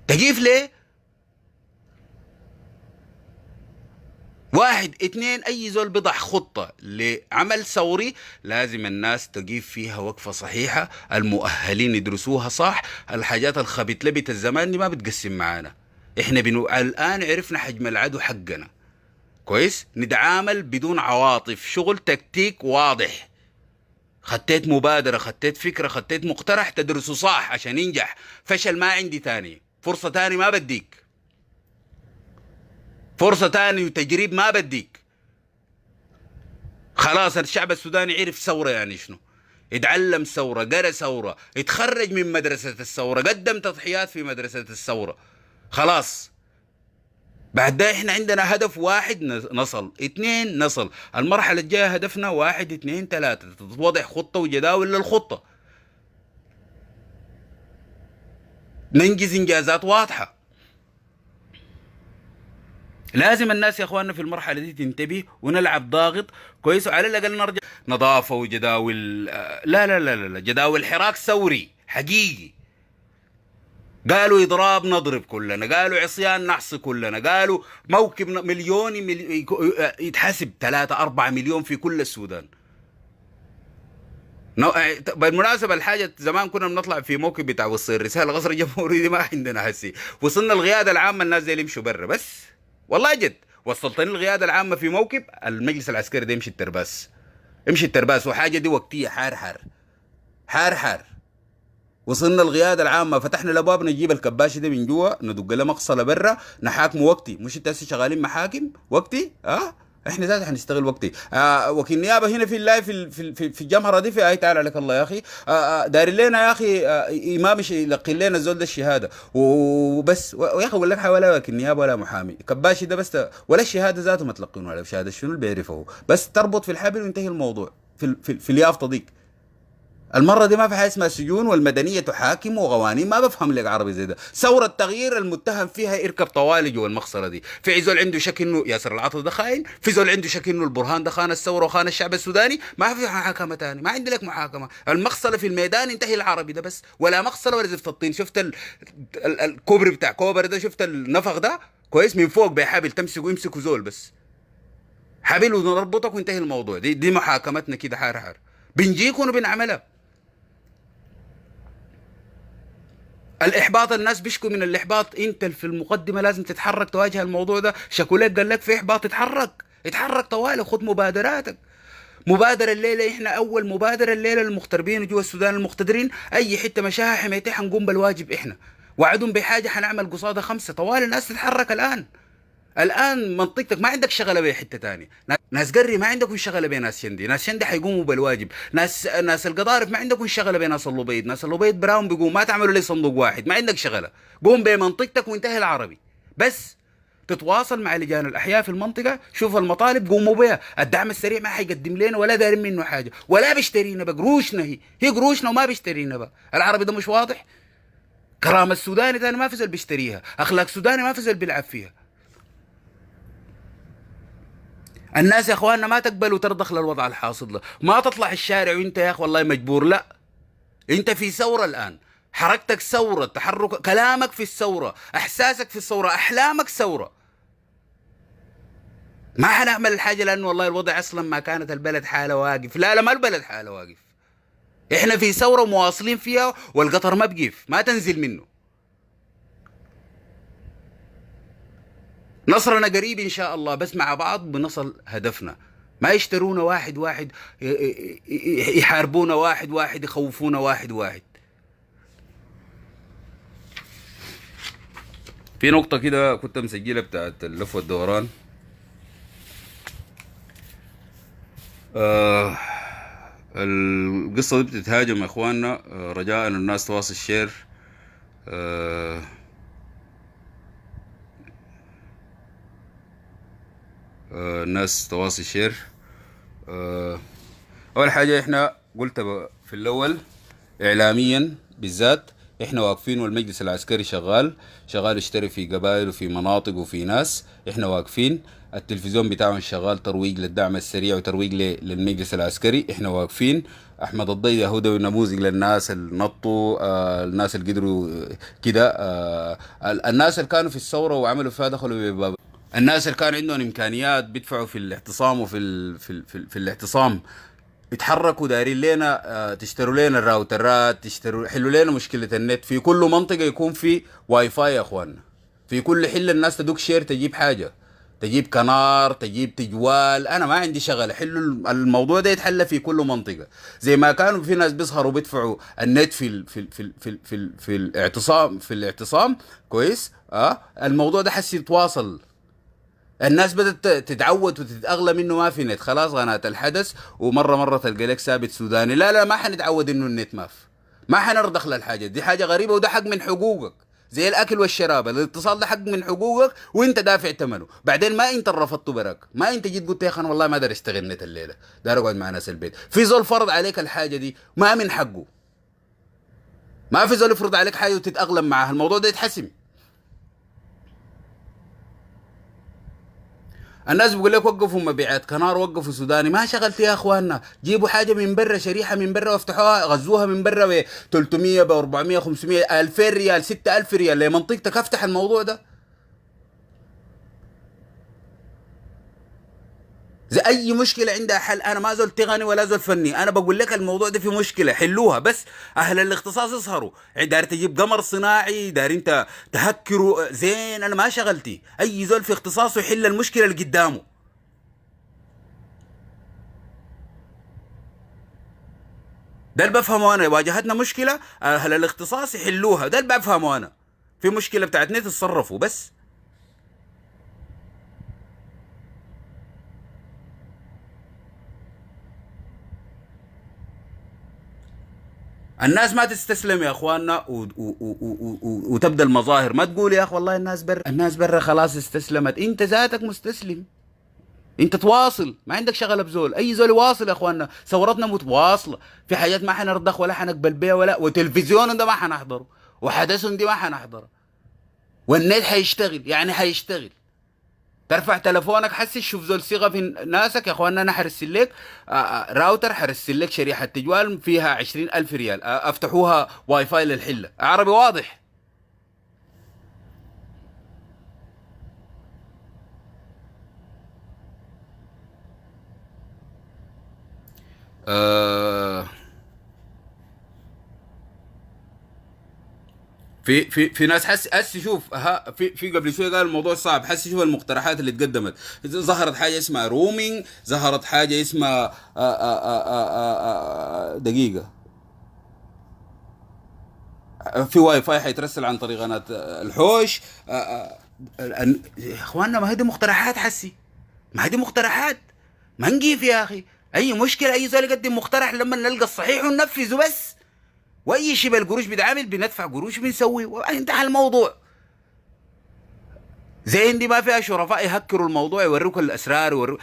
تجيف ليه؟ 1 2 اي زول بضع خطه لعمل ثوري لازم الناس تقيف فيها وقفه صحيحه، المؤهلين يدرسوها صح. الحاجات الخبيت لبت الزمان دي ما بتقسم معانا. احنا الان عرفنا حجم العدو حقنا كويس، نتعامل بدون عواطف، شغل تكتيك واضح. خطيت مبادره، خطيت فكره، خطيت مقترح، تدرسه صح عشان ينجح. فشل ما عندي تاني، فرصه تاني ما بديك، فرصة تاني وتجريب ما بديك. خلاص الشعب السوداني عرف ثورة يعني شنو، اتعلم ثورة، قرأ ثورة، اتخرج من مدرسة الثورة، قدم تضحيات في مدرسة الثورة. خلاص بعد ده احنا عندنا هدف 1 نصل، 2 نصل. المرحلة الجاية هدفنا 1 2 3، وضع خطة وجداول للخطة، ننجز انجازات واضحة. لازم الناس يا اخواننا في المرحله دي تنتبه ونلعب ضاغط كويس، وعلى الاقل نرجع نظافه وجداول. لا جداول حراك ثوري حقيقي. قالوا اضراب نضرب كلنا، قالوا عصيان نحصي كلنا، قالوا موكب مليوني يتحسب 3-4 مليون في كل السودان. بالمناسبة الحاجة زمان كنا بنطلع في موكب بتاع وصل الرسالة قصر الجمهورية دي ما عندنا هسي. وصلنا القيادة العامة الناس زي اللي يمشوا برا بس. والله جد وصلتني القيادة العامة في موكب المجلس العسكري ده يمشي الترباس، يمشي الترباس. وحاجة دي وقتية، حار. وصلنا القيادة العامة، فتحنا الابواب نجيب الكباشي ده من جوا، ندق له مقصله برا، نحاكمه وقتي. مش انت هسه شغالين محاكم وقتي؟ احنا ذات حنشتغل وقتي. وكيل نيابه هنا في الله في الجمهره دي في تعال عليك الله يا اخي. داير لنا يا اخي امام يلقي لنا الزول ده الشهاده وبس. ويا اخي ولا ولا وكيل نيابه ولا محامي كباشي ده بس، ولا الشهاده ذاته ما تلقينه ولا شهاده شنو اللي بيعرفه، بس تربط في الحبل وينتهي الموضوع في اليافطه ديك. المرة دي ما في حاجة اسمها سجون والمدنية تحاكم وقوانين، ما بفهم لك عربي زي ده. ثورة تغيير المتهم فيها يركب طوالي جوا المخصرة دي. في زول عنده شك انه ياسر العاطفي ده خاين، في زول عنده شك انه البرهان ده خان الثورة وخان الشعب السوداني. ما في محاكمة تاني، ما عندي لك محاكمة. المخصلة في الميدان انتهي العربي ده بس، ولا مخصلة ولا زفت الطين. شفت الكوبري بتاع كوبر ده، شفت النفق ده كويس من فوق بحبل تمسكه، يمسكوا زول بس حبل ونربطك وانتهي الموضوع. دي محاكمتنا كده حار حار، بنجيكم وبنعملها. الاحباط، الناس بيشكوا من الاحباط، انت في المقدمه لازم تتحرك تواجه الموضوع ده. شكولك قال لك في احباط، اتحرك طوالي، خد مبادراتك. مبادرة الليلة، احنا اول مبادرة الليلة للمغتربين جوا السودان المقتدرين، اي حتة مشاها حمايتها حنقوم بالواجب احنا. وعدهم بحاجة حنعمل قصادها 5 طوالي. الناس تتحرك الان منطقتك ما عندك شغله بيه حته تانية. ناس قري ما عندكم شغله بين ناس شندي، ناس شندي حيقوموا بالواجب. ناس القضارف ما عندكم شغله بين ناس اللوبيد، ناس اللوبيد براهم بيقوم. ما تعملوا لي صندوق واحد، ما عندك شغله. قوم بمنطقتك وانتهي العربي بس. تتواصل مع لجان الاحياء في المنطقه، شوف المطالب قوموا بها. الدعم السريع ما حيقدم لنا ولا دارين منه حاجه، ولا بيشترينا بقروشنا. هي قروشنا وما بيشترينا بقى. العربي ده مش واضح؟ كرامه السوداني تاني ما في زول بيشتريها، اخلاق سوداني ما في زول بيلعب فيها. الناس يا اخواننا ما تقبل وترضخ للوضع الحاصل له. ما تطلع الشارع وانت يا اخي والله مجبور، لا، انت في ثوره الان، حركتك ثوره، تحرك كلامك في الثوره، احساسك في الثوره، احلامك ثوره. ما حنعمل الحاجه لانه والله الوضع اصلا ما كانت البلد حاله واقف. لا ما البلد حاله واقف، احنا في ثوره ومواصلين فيها، والقطر ما بقيف، ما تنزل منه. نصرنا قريب ان شاء الله، بس مع بعض بنصل هدفنا. ما يشترونا واحد واحد، يحاربونا واحد واحد، يخوفونا واحد واحد. في نقطة كده كنت مسجلة بتاعت اللف والدوران. القصة دي بتتهاجم يا اخواننا. رجاء ان الناس تواصل الشير. الناس تواصل شير. اول حاجه احنا قلت في الاول اعلاميا بالذات احنا واقفين، والمجلس العسكري شغال يشتري في قبائل وفي مناطق وفي ناس. احنا واقفين، التلفزيون بتاعهم شغال ترويج للدعم السريع وترويج للمجلس العسكري. احنا واقفين. احمد الضيدة هو نموذج للناس اللي نطوا، الناس اللي قدروا كده، الناس اللي كانوا في الثوره وعملوا فيها دخلوا بباب. الناس اللي كان عندهم امكانيات بيدفعوا في الاعتصام وفي في الاعتصام، يتحركوا دايرين لنا، تشتروا لنا الراوترات، تشتروا، حلوا لنا مشكله النت. في كل منطقه يكون في واي فاي يا اخواننا. في كل حله الناس تدوك شير، تجيب حاجه، تجيب كنار، تجيب تجوال. انا ما عندي شغله، حلوا الموضوع ده يتحل في كل منطقه. زي ما كانوا في ناس بيسهروا بيدفعوا النت في الاعتصام كويس. الموضوع ده حس يتواصل. الناس بدأت تتعود وتتأغلى منه. ما في نت، خلاص غنات الحدث، ومرة تلقى لك ثابت سوداني. لا ما حنتعود انه النت ما في، ما حنرضخ للحاجة دي. حاجة غريبة، وده حق من حقوقك زي الأكل والشراب. الاتصال ده حق من حقوقك وانت دافع ثمنه. بعدين ما انت رفضته براك، ما انت جيت قلت يا اخي والله ما دار اشتغل نت الليلة، دار اقعد مع ناس البيت. في زول فرض عليك الحاجة دي، ما من حقه. ما في زول يفرض عليك حاجة وتتأقلم معها. الموضوع ده يتحسم. الناس بيقول لك وقفوا مبيعات كنار، وقفوا سوداني. ما شغلت يا اخواننا، جيبوا حاجه من برا، شريحه من برا وافتحوها، غزوها من برا ب 300 ب 400 500 2000 ريال 6000 ريال لمنطقتك. افتح الموضوع ده. زي اي مشكله عندها حل. انا ما زول تغني ولا زول فني، انا بقول لك الموضوع ده في مشكله، حلوها. بس اهل الاختصاص يسهروا. داير تجيب قمر صناعي، داير انت تهكروا، زين انا ما شغلتي. اي زول في اختصاصه يحل المشكله اللي قدامه. ده اللي بفهمه انا. واجهتنا مشكله، اهل الاختصاص يحلوها. ده اللي بفهمه انا. في مشكله بتاعت نت، تتصرفوا بس. الناس ما تستسلم يا اخواننا وتبدا المظاهر. ما تقول يا اخ والله الناس برا خلاص استسلمت. انت ذاتك مستسلم. انت تواصل، ما عندك شغله بزول، اي زول يواصل يا اخواننا، ثورتنا متواصله، في حاجات ما حنرضخ ولا حنقبل بيها ولا، وتلفزيون ده ما حنحضره، وحدثهم دي ما حنحضرها، والنت حيشتغل، يعني حيشتغل. ترفع تلفونك حسي شوف زول صيغه في ناسك يا اخواننا، انا حرسل لك راوتر، حرسل لك شريحه تجوال فيها 20,000 ريال، افتحوها واي فاي للحله، عربي واضح. آه في ناس حس شوف ها في قبل شويه قال الموضوع صعب، حس شوف المقترحات اللي اتقدمت، ظهرت حاجه اسمها رومينج، ظهرت حاجه اسمها دقيقه، في واي فاي حيترسل عن طريق قناه الحوش. يا اخواننا ما هذه مقترحات حسي، ما هذه مقترحات، ما نجيف يا اخي، اي مشكله اي زول يقدم مقترح لما نلقى الصحيح وننفذه بس، واي شيء بالقروش بيتعامل بندفع قروش بنسوي وانتهى الموضوع. زي دي ما فيها شرفاء يهكروا الموضوع يوروك الاسرار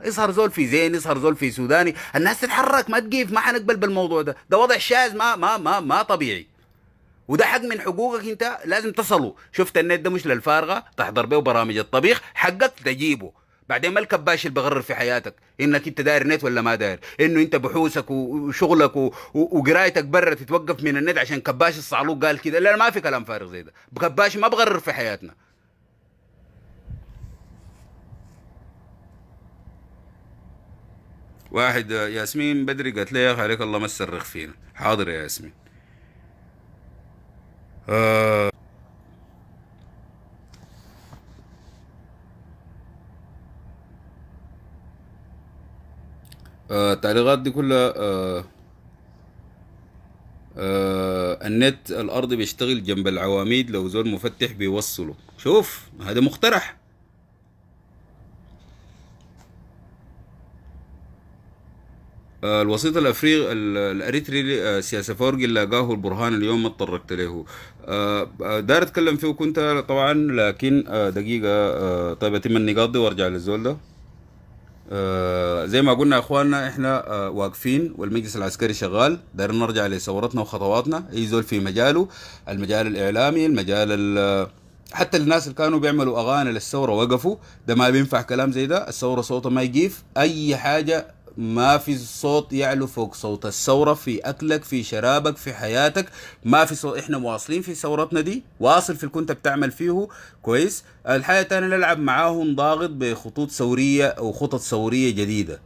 يسهر زول في زين، يسهر زول في سوداني، الناس تتحرك ما تقيف، ما حنقبل بالموضوع ده، ده وضع شاذ ما طبيعي، وده حق من حقوقك انت لازم تصله. شفت النت ده مش للفارغه تحضر به برامج الطبيخ، حقك تجيبه. بعدين ما الكباش اللي بغرر في حياتك انك انت داير نت ولا ما داير، انه انت بحوثك وشغلك وقرايتك برا تتوقف من النت عشان كباش الصعلوك قال كده، لا ما في كلام فارغ زي ده، كباش ما بغرر في حياتنا. واحد ياسمين بدري قالت لي يا اخي عليك الله ما تسرخ فينا، حاضر يا ياسمين. التعليقات دي كلها النت الارضي بيشتغل جنب العواميد، لو زول مفتح بيوصله، شوف هذا مقترح. الوسيط الافريقي الاريتري سياسفورج اللي لقاه البرهان اليوم ما تطرقت له، داير اتكلم فيه كنت طبعا، لكن دقيقه طيب اتم النقاط دي وارجع للزول ده. زي ما قلنا يا اخواننا احنا واقفين والمجلس العسكري شغال، دايرين نرجع لثورتنا وخطواتنا، اي زول في مجاله، المجال الاعلامي، المجال حتى الناس اللي كانوا بيعملوا اغاني للثوره وقفوا، ده ما بينفع كلام زي ده، الثوره صوتها ما يجيف اي حاجه، ما في صوت يعلو فوق صوت الثورة، في أكلك، في شرابك، في حياتك، ما في صوت. إحنا مواصلين في ثورتنا دي، واصل في اللي كنت بتعمل فيه كويس. الحياة تاني نلعب معاهم ضاغط بخطوط ثورية أو خطط ثورية جديدة،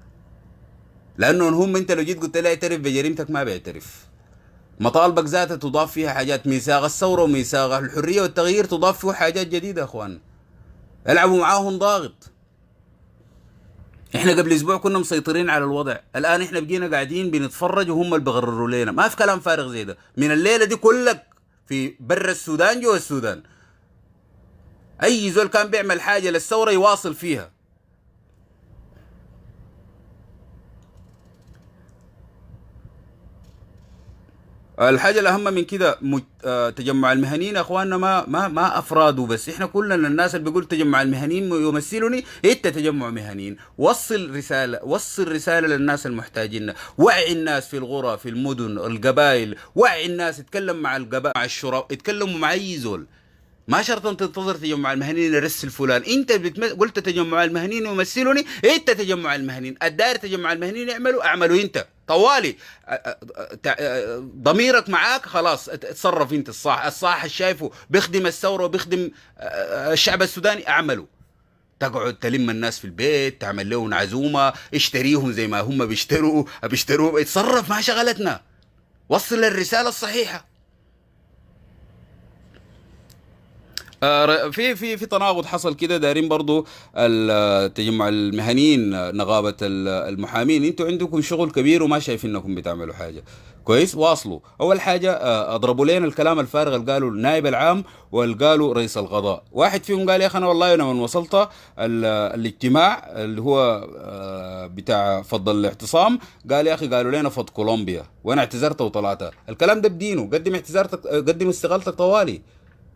لأنه هم أنت لو جيت قلت له اعترف بجريمتك ما بيعترف. مطالبك ذاتها تضاف فيها حاجات، ميثاق الثورة وميثاق الحرية والتغيير تضاف فيه حاجات جديدة يا أخوان، العبوا معاهم ضاغط. احنا قبل اسبوع كنا مسيطرين على الوضع، الان احنا بقينا قاعدين بنتفرج وهم اللي بيغرروا لنا، ما في كلام فارغ زي ده. من الليله دي كلك في برا السودان جوا السودان، اي زول كان بيعمل حاجه للثوره يواصل فيها. الحاجة الأهم من كده تجمع المهنيين يا أخواننا، ما أفراده بس، إحنا كلنا الناس اللي بيقول تجمع المهنيين يمثلني، أنت تجمع مهنيين، وصل رسالة للناس المحتاجين، وعي الناس في الغرى في المدن القبائل، وعي الناس، اتكلم مع القبائل مع الشرطة، اتكلموا مع أي زول، ما شرط أن تنتظر تجمع المهنيين يرسل فلان، انت قلت تجمع المهنيين يمثلني، انت تجمع المهنيين، الداير تجمع المهنيين اعملوا انت طوالي، ضميرك معاك خلاص اتصرف انت، الصح الشايفه بيخدم الثوره وبيخدم الشعب السوداني اعمله. تقعد تلم الناس في البيت، تعمل لهم عزومه، اشتريهم زي ما هم بيشتروا، اتصرف، ما شغلتنا، وصل الرساله الصحيحه. في تناقض حصل كده، دايرين برضو التجمع المهنيين نقابة المحامين، انتوا عندكم شغل كبير وما شايفين انكم بتعملوا حاجة كويس. واصلوا اول حاجة اضربوا لنا الكلام الفارغ اللي قالوا النائب العام واللي قالوا رئيس القضاء. واحد فيهم قال يا اخي انا والله انا من وصلت الاجتماع اللي هو بتاع فض الاعتصام، قال يا اخي قالوا لنا فض كولومبيا وانا اعتذرت وطلعت. الكلام ده بدينه، قدم اعتذارتك، قدم استقالتك طوالي.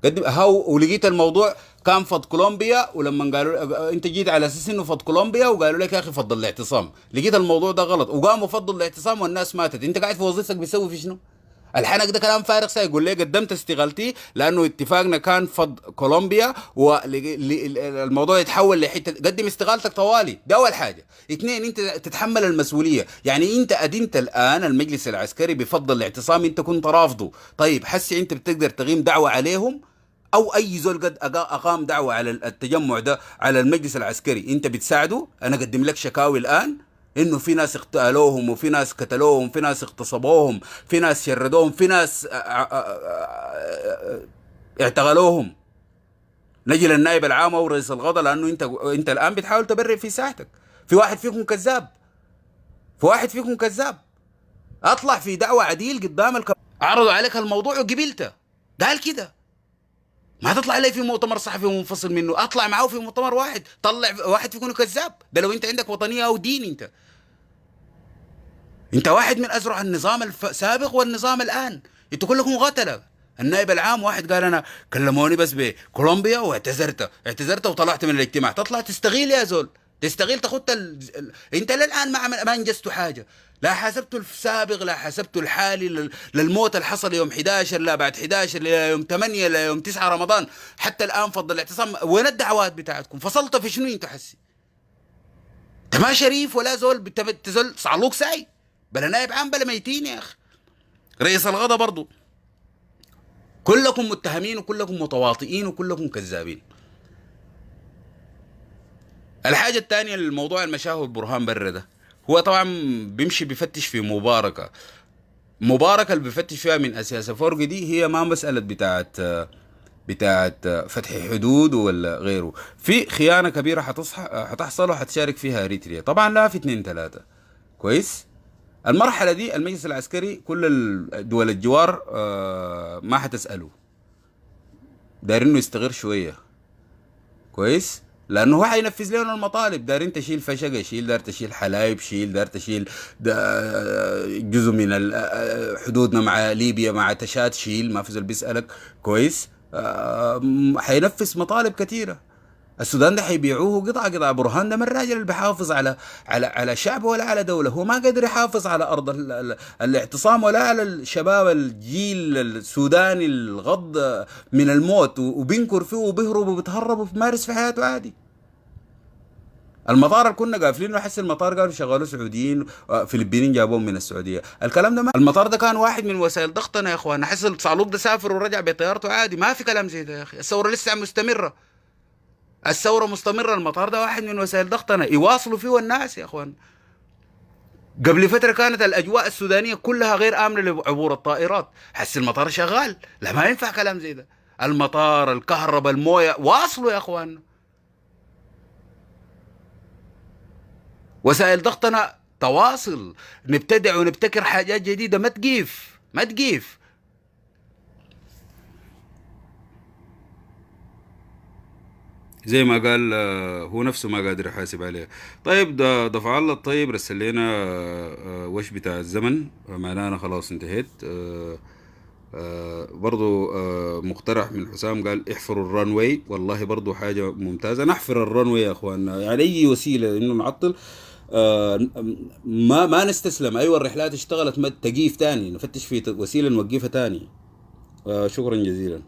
قدم هاو، ولقيت الموضوع كان فض كولومبيا، ولما قالوا انت جيت على اساس انه فض كولومبيا وقالوا لك يا اخي فضل الاعتصام، لقيت الموضوع ده غلط وقاموا فضوا الاعتصام والناس ماتت، انت قاعد في وظيفتك بيسوي في شنو؟ الحنك ده كلام فارغ. سيقول لي قدمت استقالتي لانه اتفاقنا كان فض كولومبيا والموضوع يتحول لحته، قدم استقالتك طوالي. ده اول حاجه. اثنين، انت تتحمل المسؤوليه. يعني انت ادينت الان المجلس العسكري بفضل الاعتصام، انت كنت رافضه، طيب حسي انت بتقدر تقيم دعوه عليهم، او اي زول قد اقام دعوه على التجمع ده على المجلس العسكري انت بتساعده؟ انا اقدم لك شكاوي الان انه في ناس اغتالوهم، وفي ناس قتلوهم، في ناس اغتصبوهم، في ناس شردوهم، في ناس اعتقلوهم. نجي للنائب العام او رئيس القضاء، لانه انت الان بتحاول تبرئ في ساحتك. في واحد فيكم كذاب، في واحد فيكم كذاب. اطلع في دعوه عديل قدام عرضوا عليك الموضوع وقبلته، قال كده. ما تطلع لي في مؤتمر صحفي منفصل منه، اطلع معه في مؤتمر واحد، طلع واحد فيكم كذاب. ده لو انت عندك وطنيه او دين. انت واحد من ازرع النظام السابق والنظام الان، انتوا كلكم قتله. النائب العام واحد قال انا كلموني بس بكولومبيا اعتذرت وطلعت من الاجتماع. تطلع تستغيل يا زول، تستغيل تاخد انت للان ما انجزتوا حاجه، لا حسبتوا السابق لا حسبتوا الحالي، للموت اللي حصل يوم 11 لا بعد 11 لا يوم 8 لا يوم 9 رمضان حتى الان فضل الاعتصام. وين الدعوات بتاعتكم؟ فصلت في شنو انت حسي؟ انت ما شريف ولا زول بتزول صعلوك ساي، بلا نائب عام بلا ميتين يا اخي. رئيس الغضا برضو كلكم متهمين وكلكم متواطئين وكلكم كذابين. الحاجة الثانية للموضوع المشاهد برهان برا ده، هو طبعا بيمشي بيفتش في مباركة اللي بيفتش فيها من أساس فرق دي، هي ما مسألة بتاعت فتح حدود ولا غيره. في خيانة كبيرة حتحصل وحتشارك فيها إريتريا طبعا، لا في 2 3 كويس. المرحلة دي المجلس العسكري كل الدول الجوار ما حتسأله، داير انه يستغر شوية كويس، لانه هو حينفذ لنا المطالب. دايرين تشيل فشقة شيل، داير تشيل حلايب شيل، داير تشيل جزء من حدودنا مع ليبيا مع تشاد شيل، ما في زول بيسألك كويس. حينفذ مطالب كثيرة. السودان ده حيبيعوه قطعة. برهان ده من الراجل اللي بيحافظ على شعبه ولا على دولة. هو ما قادر يحافظ على أرض الاعتصام ولا على الشباب الجيل السوداني الغض من الموت، وبينكر فيه وبيهرب وبيتهرب وبيمارس في حياته عادي. المطار اللي كنا قافلينه، حس المطار قالوا شغالوا سعوديين فلبينيين جابوهم من السعوديه. الكلام ده المطار ده كان واحد من وسائل ضغطنا يا اخوان. حس الصعلوك ده سافر ورجع بطيارته عادي، ما في كلام زي ده يا اخي. الثوره لسه مستمره، الثوره مستمره. المطار ده واحد من وسائل ضغطنا يواصلوا فيه الناس يا اخوان. قبل فتره كانت الاجواء السودانيه كلها غير امنه لعبور الطائرات، حس المطار شغال. لا ما ينفع كلام زي ده. المطار الكهرباء المويه واصلوا يا اخوان. وسائل ضغطنا تواصل، نبتدع ونبتكر حاجات جديده. ما تقيف. زي ما قال هو نفسه ما قادر يحاسب عليه. طيب ده دفع الله الطيب رسل لنا وش بتاع الزمن، معناه انا خلاص انتهيت. برضو مقترح من حسام قال احفروا الرانوي، والله برضو حاجة ممتازة. نحفر الرانوي يا اخواننا، يعني اي وسيلة انه نعطل ما نستسلم. ايوه الرحلات اشتغلت، ما تقيف تاني، نفتش في وسيلة نوقفها تاني. شكرا جزيلا.